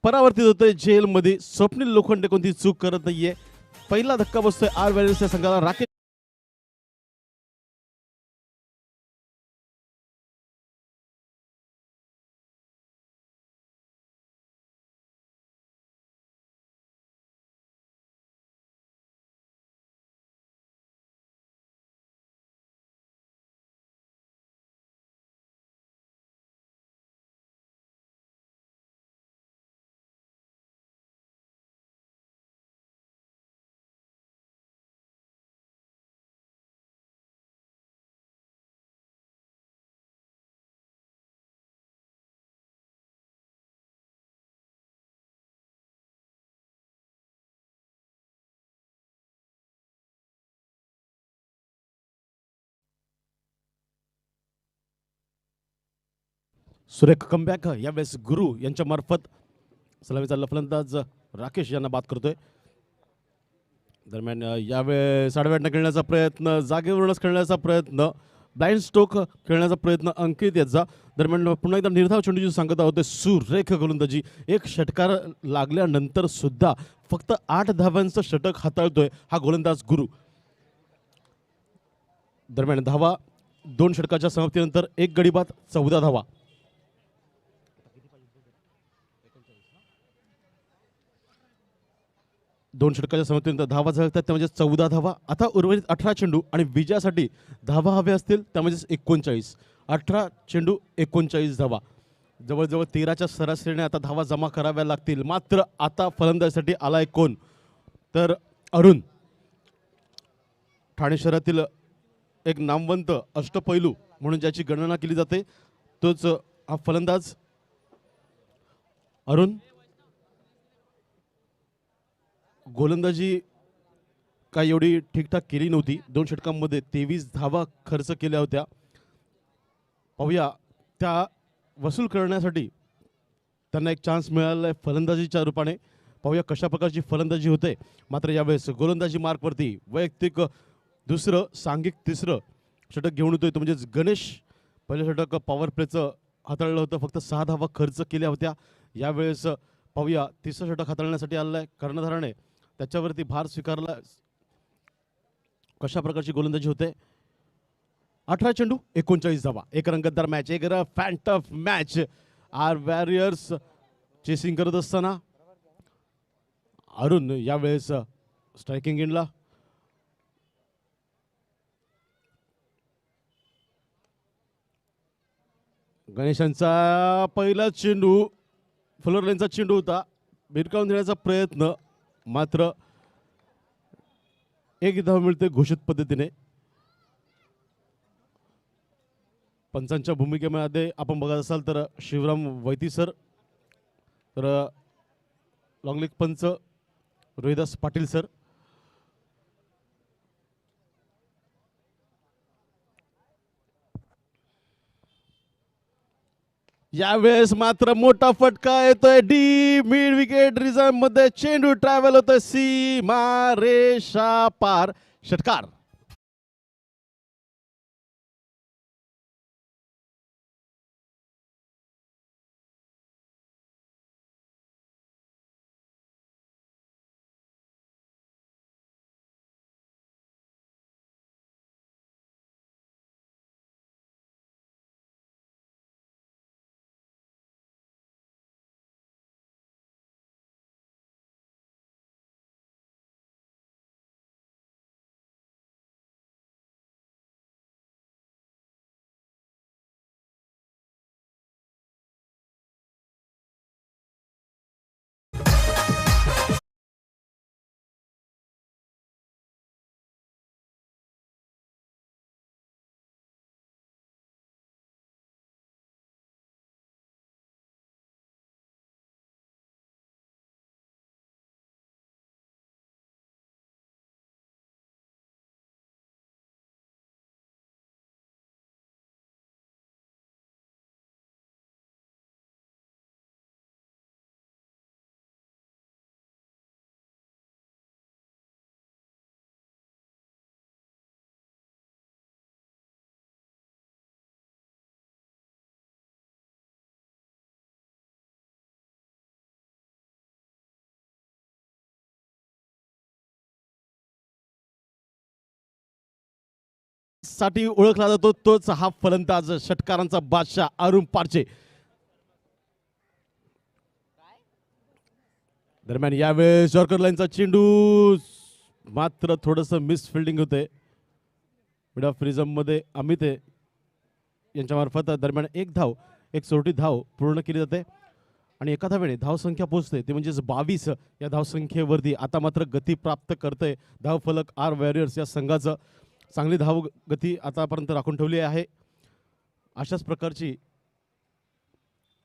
परावर्तित होतोय जेलमध्ये. स्वप्नील लोखंडे कोणती चूक करत नाहीये. पहिला धक्का बसतोय आर वॅरियर्सच्या संघाला. राकेश सुरेख कमबॅक यावेळेस गुरु यांच्या मार्फत. सलामीचा फलंदाज राकेश यांना बाद करतोय. दरम्यान यावेळेस आडव्याटनं खेळण्याचा प्रयत्न, जागेवरूनच खेळण्याचा प्रयत्न, ब्लाइंड स्ट्रोक खेळण्याचा प्रयत्न अंकित याचा. दरम्यान पुन्हा एकदा निर्धाव चेंडूची सांगता होते. सुरेख गोलंदाजी. एक षटकार लागल्यानंतर सुद्धा फक्त 8 धावांचं षटक हाताळतोय हा गोलंदाज गुरु. दरम्यान धावा 2 षटकाच्या समाप्तीनंतर 1 गडी बाद, 14 धावा. 2 षटकाच्या समाप्तीनंतर धावा झळकतात त्या म्हणजे 14 धावा. आता उर्वरित 18 चेंडू आणि विजयासाठी धावा हवे असतील त्या म्हणजे 39. 18 चेंडू 39 धावा. जवळजवळ 13च्या सरासरीने आता धावा जमा कराव्या लागतील. मात्र आता फलंदाजीसाठी आलाय कोण तर अरुण. ठाणे शहरातील एक नामवंत अष्टपैलू म्हणून ज्याची गणना केली जाते तोच हा फलंदाज अरुण. गोलंदाजी काय एवढी ठीकठाक केली नव्हती. 2 षटकांमध्ये 23 धावा खर्च केल्या होत्या. पाहूया त्या वसूल करण्यासाठी त्यांना एक चान्स मिळाला आहे फलंदाजीच्या रूपाने. पाहूया कशा प्रकारची फलंदाजी होते. मात्र यावेळेस गोलंदाजी मार्कवरती वैयक्तिक दुसरं, सांघिक तिसरं षटक घेऊन येतोय तो म्हणजेच गणेश. पहिलं षटक पॉवर प्लेचं हाताळलं होतं, फक्त 6 धावा खर्च केल्या होत्या. यावेळेस पाहूया तिसरं षटक हाताळण्यासाठी आलेलं आहे कर्णधाराने, त्याच्यावरती भार स्वीकारला. कशा प्रकारची गोलंदाजी होते. 18 चेंडू 39 धावा. एक रंगतदार मॅच, एक फॅन्टफ मॅच. आर वॅरियर्स चेसिंग करत असताना अरुण यावेळेस स्ट्रायकिंग एंडला. गणेशांचा पहिला चेंडू फुलर लाईनचा चेंडू होता. भिरकावून देण्याचा प्रयत्न, मात्र एक धाव मिळते घोषित पद्धतीने. पंचांच्या भूमिकेमध्ये आपण बघत असाल तर शिवराम वैती सर, तर लॉंगलेग पंच रोहिदास पाटील सर. यावेळेस मात्र मोठा फटका येतोय डी मिड विकेट रिझर्व मध्ये चेंडू ट्रॅव्हल होतोय सीमा रेषा पार षटकार. साठी ओळखला जातो तोच हा फलंदाज षटकारांचा बादशाह अरुण पारचे. दरम्यान यावेळेस यॉर्कर लाईनचा चेंडू मात्र थोडंसं मिस फिल्डिंग होते मिड ऑफ रिझम मध्ये अमित यांच्या मार्फत. दरम्यान एक धाव एक सोरटी धाव पूर्ण केली जाते आणि एका धावेने धावसंख्या पोहोचते ते म्हणजेच 22 या धावसंख्येवरती आता मात्र गती प्राप्त करते धावफलक आर वॉरियर्स या संघाचं. चांगली धाव गती आतापर्यंत राखून ठेवली आहे. अशाच प्रकारची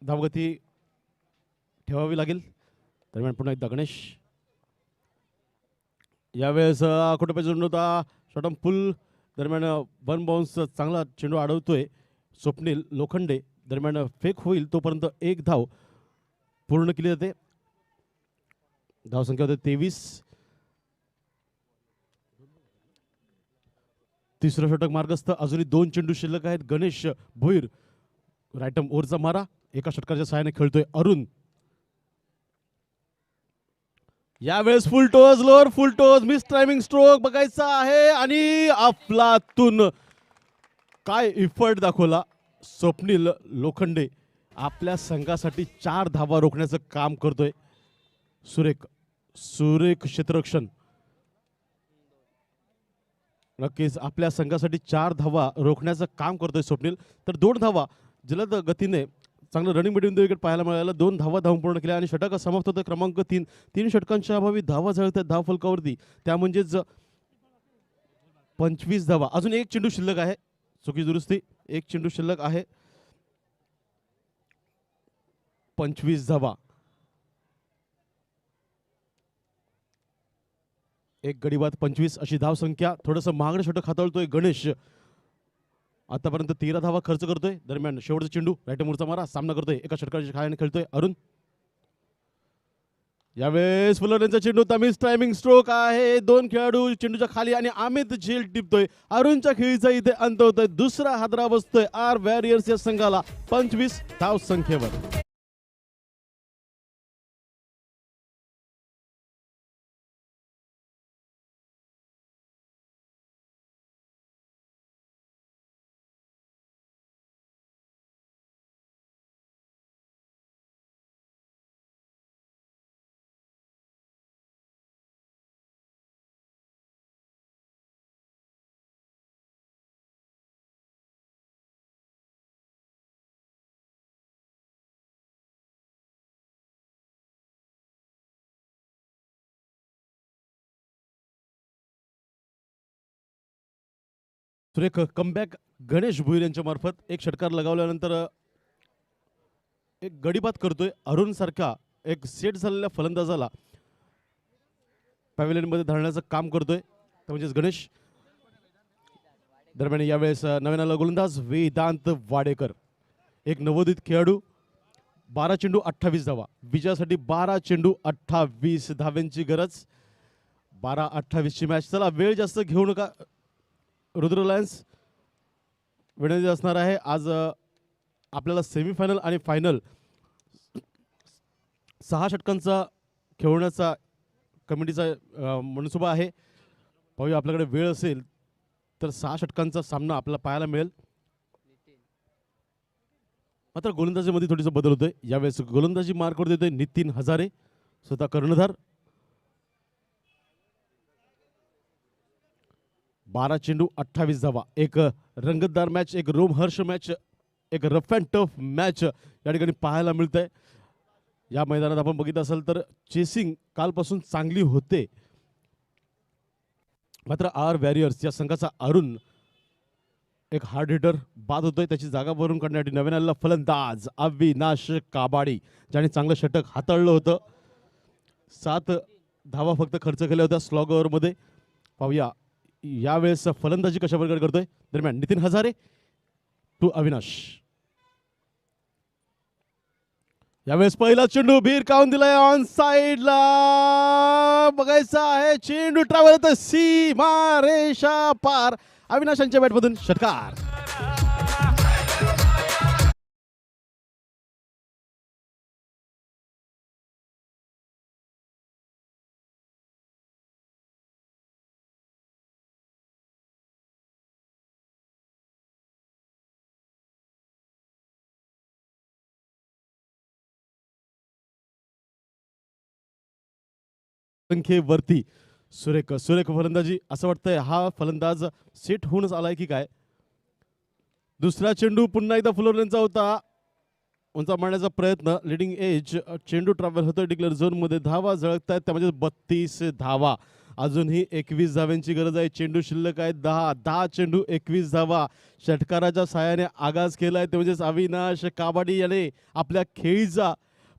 धावगती ठेवावी लागेल. दरम्यान पुन्हा एकदा गणेश यावेळेस कुठे जोडून होता शॉटम पुल. दरम्यान वन बाउन्स चांगला चेंडू अडवतोय स्वप्नील लोखंडे. दरम्यान फेक होईल तोपर्यंत एक धाव पूर्ण केली जाते. धावसंख्या होते 23. तिसरं षटक मार्गस्थ अजूनही 2 चेंडू शिल्लक आहेत. गणेश भोईर रायटम ओव्हरचा मारा एका षटकाच्या सहाय्याने खेळतोय अरुण. यावेळेस फुल टोज लोअर फुल टोज मिस टायमिंग स्ट्रोक बघायचा आहे आणि अफलातून काय इफर्ट दाखवला स्वप्नील लोखंडे. आपल्या संघासाठी 4 धावा रोखण्याचं काम करतोय. सुरेख सुरेख क्षेत्ररक्षण. नक्कीच आपल्या संघासाठी 4 धावा रोखण्याचं काम करतोय स्वप्नील. तर 2 धावा जलद गतीने चांगलं रनिंग बिटवीन द विकेट पाहायला मिळालं. 2 धावा धावून पूर्ण केल्या आणि षटक समाप्त होतं क्रमांक 3. 3 षटकांच्या अभावी धावा झळतात धाव फलकावरती त्या म्हणजेच 25 धावा. अजून एक चेंडू शिल्लक आहे. चुकी दुरुस्ती एक चेंडू शिल्लक आहे. 25 धावा. एक गडी बाद 25 अशी धाव संख्या. थोडंसं महागडं षटक हाताळतोय गणेश. आतापर्यंत 13 धावा खर्च करतोय. दरम्यान शेवटचा चेंडू राईट मूरचा मारा सामना करतोय एका षटकाच्या खायाने खेळतोय अरुण. यावेळेस फुलरचा चेंडू तमिस टायमिंग स्ट्रोक आहे. 2 खेळाडू चेंडूच्या खाली आणि अमित झेल टिपतोय. अरुणच्या खेळीचा इथे अंत होतोय. दुसरा हादरा बसतोय आर वॉरियर्स या संघाला 25 धाव संख्येवर. सुरेख कमबॅक गणेश भुईर यांच्या मार्फत एक षटकार लगावल्यानंतर एक गडीबाद करतोय अरुण सारखा एक सेट झालेल्या फलंदाजाला पॅव्हेलियन मध्ये धरण्याचं काम करतोय म्हणजेच गणेश. दरम्यान यावेळेस नवीन आला गोलंदाज वेदांत वाडेकर एक नवोदित खेळाडू 12 चेंडू 28 धावा. विजयासाठी 12 चेंडू 28 धाव्यांची गरज. 12-28 मॅच. चला वेळ जास्त घेऊ नका रुद्र लायन्स. विनंती असणार आहे आज आपल्याला सेमीफायनल आणि फायनल 6 षटकांचा खेळवण्याचा कमिटीचा मनसुबा आहे. पाहूया आपल्याकडे वेळ असेल तर 6 षटकांचा सामना आपल्याला पाहायला मिळेल. मात्र गोलंदाजीमध्ये थोडीसा बदल होतोय. यावेळेस गोलंदाजी मार्कवर देतोय नितीन हजारे, स्वतः कर्णधार. 12 चेंडू 28 धावा. एक रंगतदार मॅच, एक रोमहर्ष मॅच, एक रफ अँड टफ मॅच या ठिकाणी पाहायला मिळतंय. या मैदानात आपण बघितलं असाल तर चेसिंग कालपासून चांगली होते. मात्र आर वॅरियर्स या संघाचा अरुण एक हार्ड हिटर बाद होतोय. त्याची जागा भरून काढण्यासाठी नवीन आलेला फलंदाज अविनाश काबाडी, ज्याने चांगलं षटक हाताळलं होतं. 7 धावा फक्त खर्च केल्या होत्या स्लॉग ओव्हरमध्ये. पाहूया यावेळेस फलंदाजी कशा प्रकारे करतोय. दरम्यान नितीन हजारे टू अविनाश. यावेळेस पहिला चेंडू भिरकावून दिलाय ऑन साइडला. बघायचा आहे चेंडू ट्रॅव्हल होतं सीमा रेषा पार. अविनाशांच्या बॅटमधून षटकार. संख्येवरती सुरेख सुरेख फलंदाजी. असं वाटतंय हा फलंदाज सेट होऊनच आलाय की काय. दुसरा चेंडू पुन्हा एकदा फुलवल्यांचा होता. उंचा मारण्याचा प्रयत्न. लिडिंग एज चेंडू ट्रॅव्हल होतोय डिक्लेअर झोनमध्ये. धावा झळकतायत त्यामध्ये 32 धावा. अजूनही 21 धाव्यांची गरज आहे. चेंडू शिल्लक आहे 10 चेंडू 21 धावा. षटकाराच्या साहाय्याने आगाज केलाय ते म्हणजेच अविनाश काबाडी याने आपल्या खेळीचा.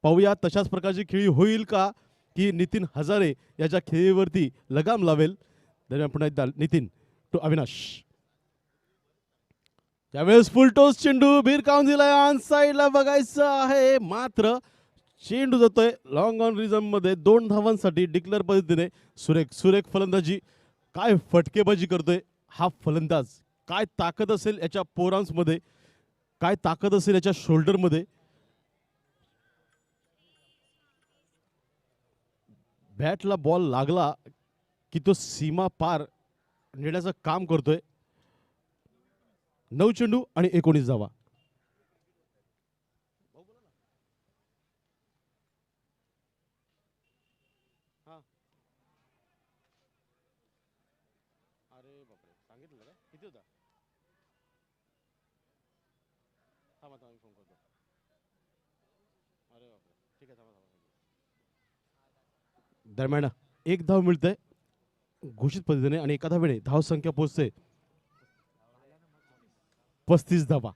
पाहूया तशाच प्रकारची खेळी होईल का की नितीन हजारे याच्या खेळीवरती लगाम लावेल. दरम्यान पुन्हा एकदा नितीन टू अविनाश. त्यावेळेस फुलटोस चेंडू भिरकावून दिलाय ऑन साइडला. बघायचं आहे मात्र चेंडू जातोय लॉंग ऑन रिझम मध्ये 2 धावांसाठी डिक्लेअर पद्धतीने. सुरेख सुरेख फलंदाजी. काय फटकेबाजी करतोय हा फलंदाज. काय ताकद असेल याच्या पोरांस मध्ये, काय ताकद असेल याच्या शोल्डर मध्ये. बॅटला बॉल लागला की तो सीमा पार नेण्याचं काम करतोय. 9 चेंडू आणि 19 धावा. अरे बापरे, सांगितलं का किती होता. थांबा थांबा फोन करतो. अरे बापरे, ठीक आहे थांबा थांबा. दरम्यान एक धाव मिळतंय घोषित पद्धतीने आणि एका धावेने धाव संख्या पोहोचते 35 धावा.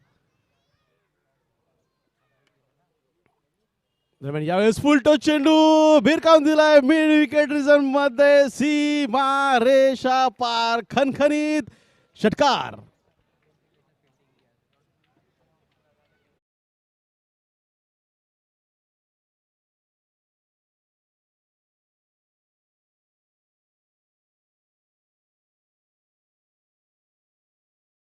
दरम्यान यावेळेस फुल टच चेंडू भिरकावून दिलाय मिड विकेट रिझन मध्ये. सीमा रेषा पार. खणखणीत षटकार.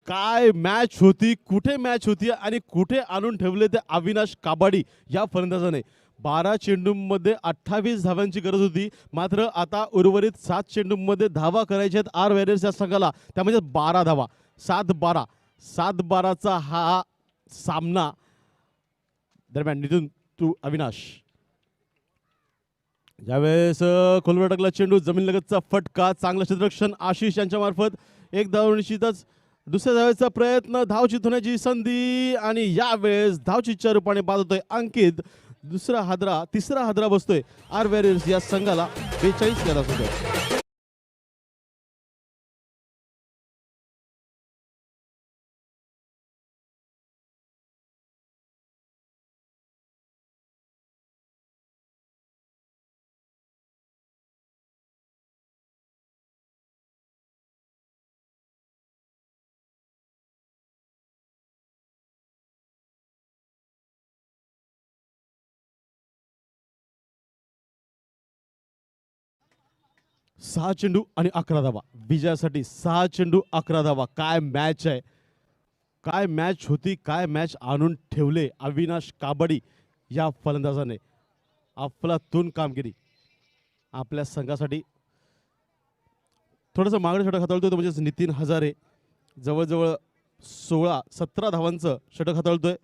काय मॅच होती, कुठे मॅच होती आणि कुठे आणून ठेवले ते अविनाश काबाडी या फलंदाजाने. 12 चेंडूंमध्ये 28 धावांची गरज होती. मात्र आता उर्वरित 7 चेंडूंमध्ये धावा करायच्या आहेत आर वॅरियर्स या संघाला. त्यामध्ये 12 धावा. 7-12 हा सामना. दरम्यान नितीन टू अविनाश. ज्यावेळेस खोलवर टाकला चेंडू जमीनलगतचा फटका. चांगलं क्षेत्ररक्षण आशिष यांच्या मार्फत. एक धाव निश्चितच. दुसऱ्या धावेचा प्रयत्न, धावचीत होण्याची संधी आणि यावेळेस धावचीतच्या रूपाने बाद होतोय अंकित. तिसरा हादरा बसतोय आर वॅरियर्स या संघाला 42 रनांसोबत. 6 चेंडू आणि 11 धावा विजयासाठी. 6 चेंडू 11 धावा. काय मॅच आहे, काय मॅच होती, काय मॅच आणून ठेवले अविनाश काबडी या फलंदाजाने. अफलातून कामगिरी आपल्या संघासाठी. थोडंसं मागणं षटक हाताळतोय तो म्हणजेच नितीन हजारे. जवळजवळ 16-17 धावांचं षटक हाताळतोय.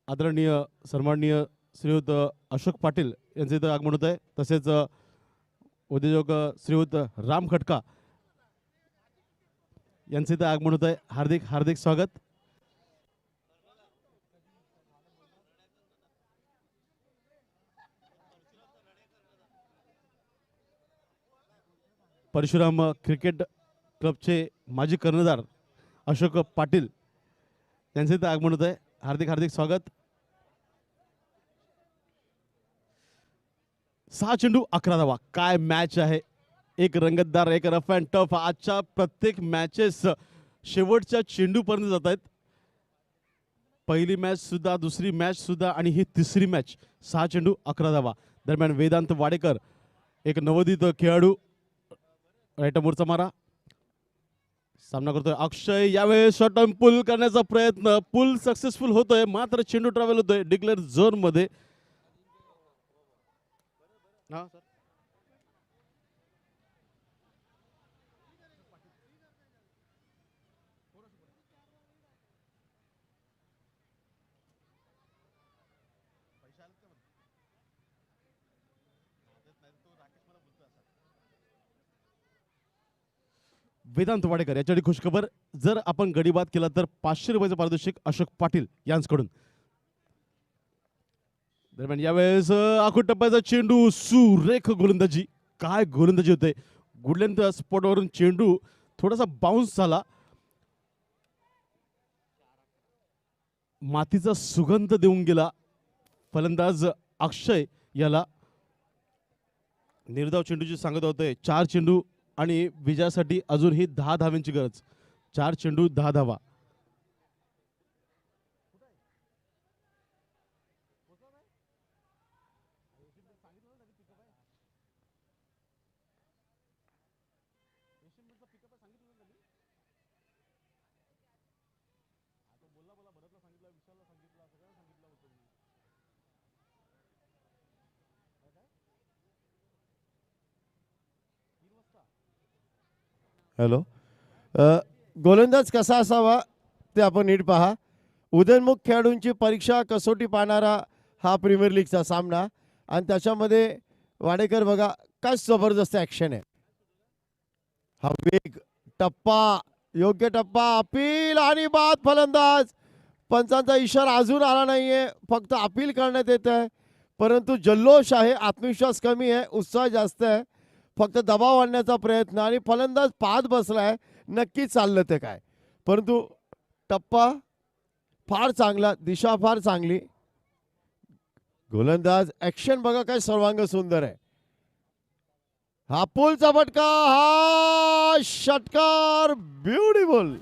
आदरणीय सन्माननीय श्रीयुत अशोक पाटील यांचे इथं आगमन होत आहे. तसेच उद्योजक श्रीयुत राम खटका यांचे इथं आगमन होत आहे. हार्दिक हार्दिक स्वागत. परशुराम क्रिकेट क्लबचे माजी कर्णधार अशोक पाटील यांचे इथं आगमन होत आहे. हार्दिक हार्दिक स्वागत. 6 चेंडू 11 धावा. काय मॅच आहे, एक रंगतदार, एक रफ अँड टफ. आजच्या प्रत्येक मॅचेस शेवटच्या चेंडूपर्यंत जात आहेत. पहिली मॅच सुद्धा, दुसरी मॅच सुद्धा आणि ही तिसरी मॅच. 6 चेंडू 11 धावा. दरम्यान वेदांत वाडेकर एक नवोदित खेळाडू, राईट मोरचा मारा सामना करतोय. अक्षय यावेळेस शॉर्ट टर्म पुल करण्याचा प्रयत्न, पुल सक्सेसफुल होतोय मात्र चेंडू ट्रॅव्हल होतोय डिक्लेअर झोन मध्ये. वेदांत वाडेकर याच्यासाठी खुशखबर, जर आपण गडी बाद केला तर 500 रुपयाचं पारितोषिक अशोक पाटील यांच्याकडून. दरम्यान यावेळेस आखूड टप्प्याचा चेंडू, सुरेख गोलंदाजी. काय गोलंदाजी होते. गुडलेंथ स्पॉटवरून चेंडू थोडासा बाउन्स झाला, मातीचा सुगंध देऊन गेला फलंदाज अक्षय याला. निर्धाव चेंडूची सांगत होते. 4 चेंडू आणि विजयासाठी अजूनही 10 धावांची गरज. 4 चेंडू 10 धावा. हॅलो. गोलंदाज कसा असावा ते आपण नीट पहा. उदयनमुख खेळाडूंची परीक्षा, कसोटी पाहणारा हा प्रीमियर लीगचा सामना आणि त्याच्यामध्ये वाडेकर बघा काय जबरदस्त ॲक्शन आहे. हा वेग, टप्पा, योग्य टप्पा, अपील आणि बाद. फलंदाज पंचांचा इशारा अजून आला नाहीये, फक्त अपील करण्यात येत आहे. परंतु जल्लोष आहे, आत्मविश्वास कमी आहे, उत्साह जास्त आहे. फक्त दबाव आणण्याचा प्रयत्न आणि फलंदाज पाहत बसलाय नक्की चाललं ते काय. परंतु टप्पा फार चांगला, दिशा फार चांगली. गोलंदाज ॲक्शन बघा काय सर्वांग सुंदर आहे. हा पुलचा फटका, हा षटकार, ब्युटिफुल.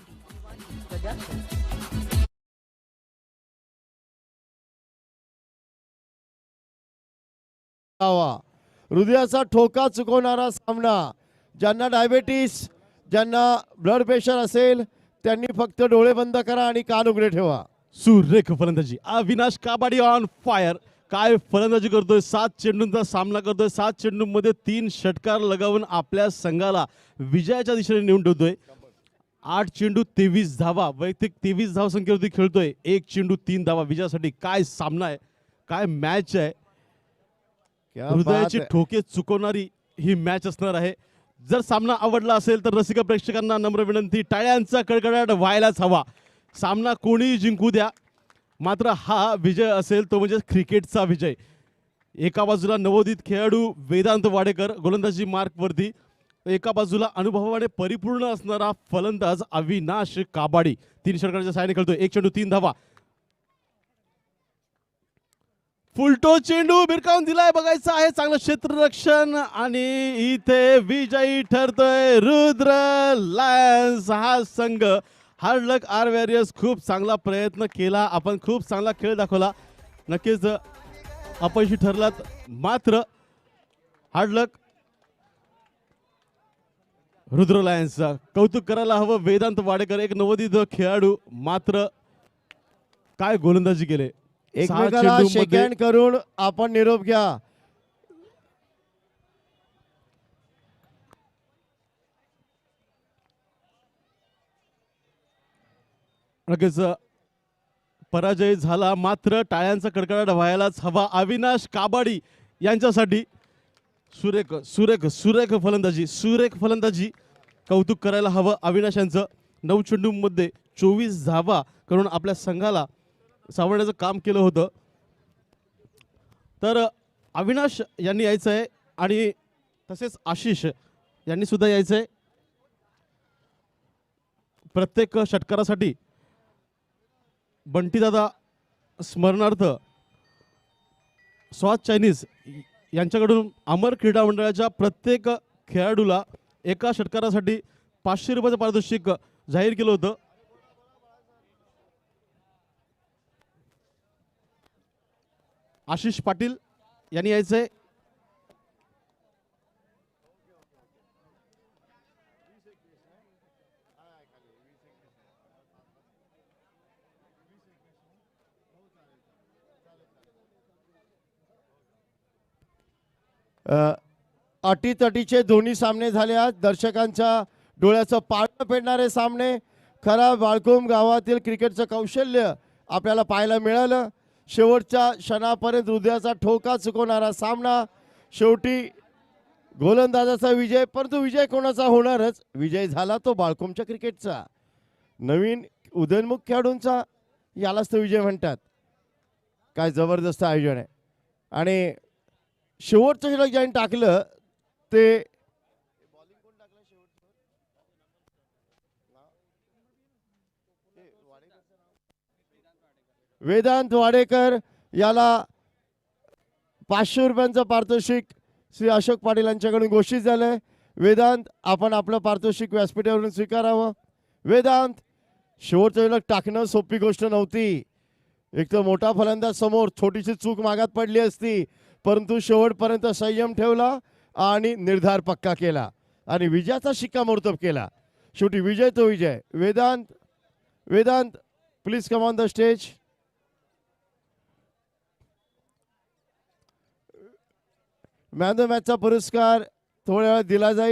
हृदयाचा ठोका चुकवणारा सामना. ज्यांना डायबेटीस, ज्यांना ब्लड प्रेशर असेल त्यांनी फक्त डोळे बंद करा आणि कान उघडे ठेवा. सुरेख फलंदाजी. Avinash Kabadi on fire. काय फलंदाजी करतोय. 7 चेंडूंचा सामना करतोय. 7 चेंडूंमध्ये 3 षटकार लगावून आपल्या संघाला विजयाच्या दिशेने नेऊन ठेवतोय. 8 चेंडू 23 धावा, वैयक्तिक 23 धावसंख्येवरती खेळतोय. 1 चेंडू 3 धावा विजयासाठी. काय सामना आहे, काय मॅच आहे. हृदयाची ठोके चुकवणारी ही मॅच असणार आहे. जर सामना आवडला असेल तर रसिक प्रेक्षकांना नम्र विनंती, टाळ्यांचा कडकडाट व्हायलाच हवा. सामना कोणीही जिंकू द्या, मात्र हा विजय असेल तो म्हणजे क्रिकेटचा विजय. एका बाजूला नवोदित खेळाडू वेदांत वाडेकर गोलंदाजी मार्कवरती, एका बाजूला अनुभवाने परिपूर्ण असणारा फलंदाज अविनाश काबाडी. 3 षटकांच्या साहाय्याने खेळतोय. 1 चेंडू 3 धावा. फुलटो चेंडू भिरकावून दिलाय, बघायचं आहे. चांगलं क्षेत्ररक्षण आणि इथे विजयी ठरतोय रुद्र लायन्स हा संघ. हार्ड लक आर वॅरियर्स खूप चांगला प्रयत्न केला, आपण खूप चांगला खेळ दाखवला. नक्कीच अपयशी ठरलात. मात्र हार्डलक रुद्र लायन्सचा कौतुक करायला हवं. वेदांत वाडेकर एक नवोदित खेळाडू, मात्र काय गोलंदाजी केले. सहा एकमेकाला चेंडूंमध्ये शेकहँड करून आपण निरोप घ्या. लगेच पराजय झाला. मात्र टाळ्यांचा कडकडाट व्हायलाच हवा. अविनाश काबाडी यांच्यासाठी सुरेख सुरेख सुरेख फलंदाजी, सुरेख फलंदाजी. कौतुक करायला हवं अविनाश यांचं. 9 चेंडूंमध्ये 24 धावा करून आपल्या संघाला सावरण्याचं काम केलं होतं. तर अविनाश यांनी यायचं आहे आणि तसेच आशिष यांनी सुद्धा यायचं आहे. प्रत्येक षटकारासाठी बंटीदादा स्मरणार्थ स्वाद चायनीज यांच्याकडून अमर क्रीडा मंडळाच्या प्रत्येक खेळाडूला एका षटकारासाठी 500 रुपयाचं पारितोषिक जाहीर केलं होतं. आशिष पाटील यांनी यायचं आहे. अटीतटीचे दोन्ही सामने झाले आज. दर्शकांच्या डोळ्याचं पारणं फेडणारे सामने. खरा बाळकुम गावातील क्रिकेटचं कौशल्य आपल्याला पाहायला मिळालं. शेवटच्या क्षणापर्यंत हृदयाचा ठोका चुकवणारा सामना. शेवटी गोलंदाजाचा विजय, परंतु विजय कोणाचा होणारच. विजय झाला तो बाळकुमच्या क्रिकेटचा, नवीन उदयनमुख खेळाडूंचा. यालाच तर विजय म्हणतात. काय जबरदस्त आयोजन आहे. आणि शेवटचं षटक ज्यांनी टाकलं ते वेदांत वाडेकर. याला 500 रुपयांचं पारितोषिक श्री अशोक पाटील यांच्याकडून घोषित झालंय. वेदांत, आपण आपलं पारितोषिक व्यासपीठावरून स्वीकारावं. वेदांत, शेवटचं षटक टाकणं सोपी गोष्ट नव्हती. एक तर मोठा फलंदाज समोर, छोटीशी चूक मागात पडली असती, परंतु शेवटपर्यंत संयम ठेवला आणि निर्धार पक्का केला आणि विजयाचा शिक्कामोर्तब केला. शेवटी विजय तो विजय. Vedant, Vedant please come on the stage. Man the मॅचचा पुरस्कार थोड्या वेळात दिला जाईल.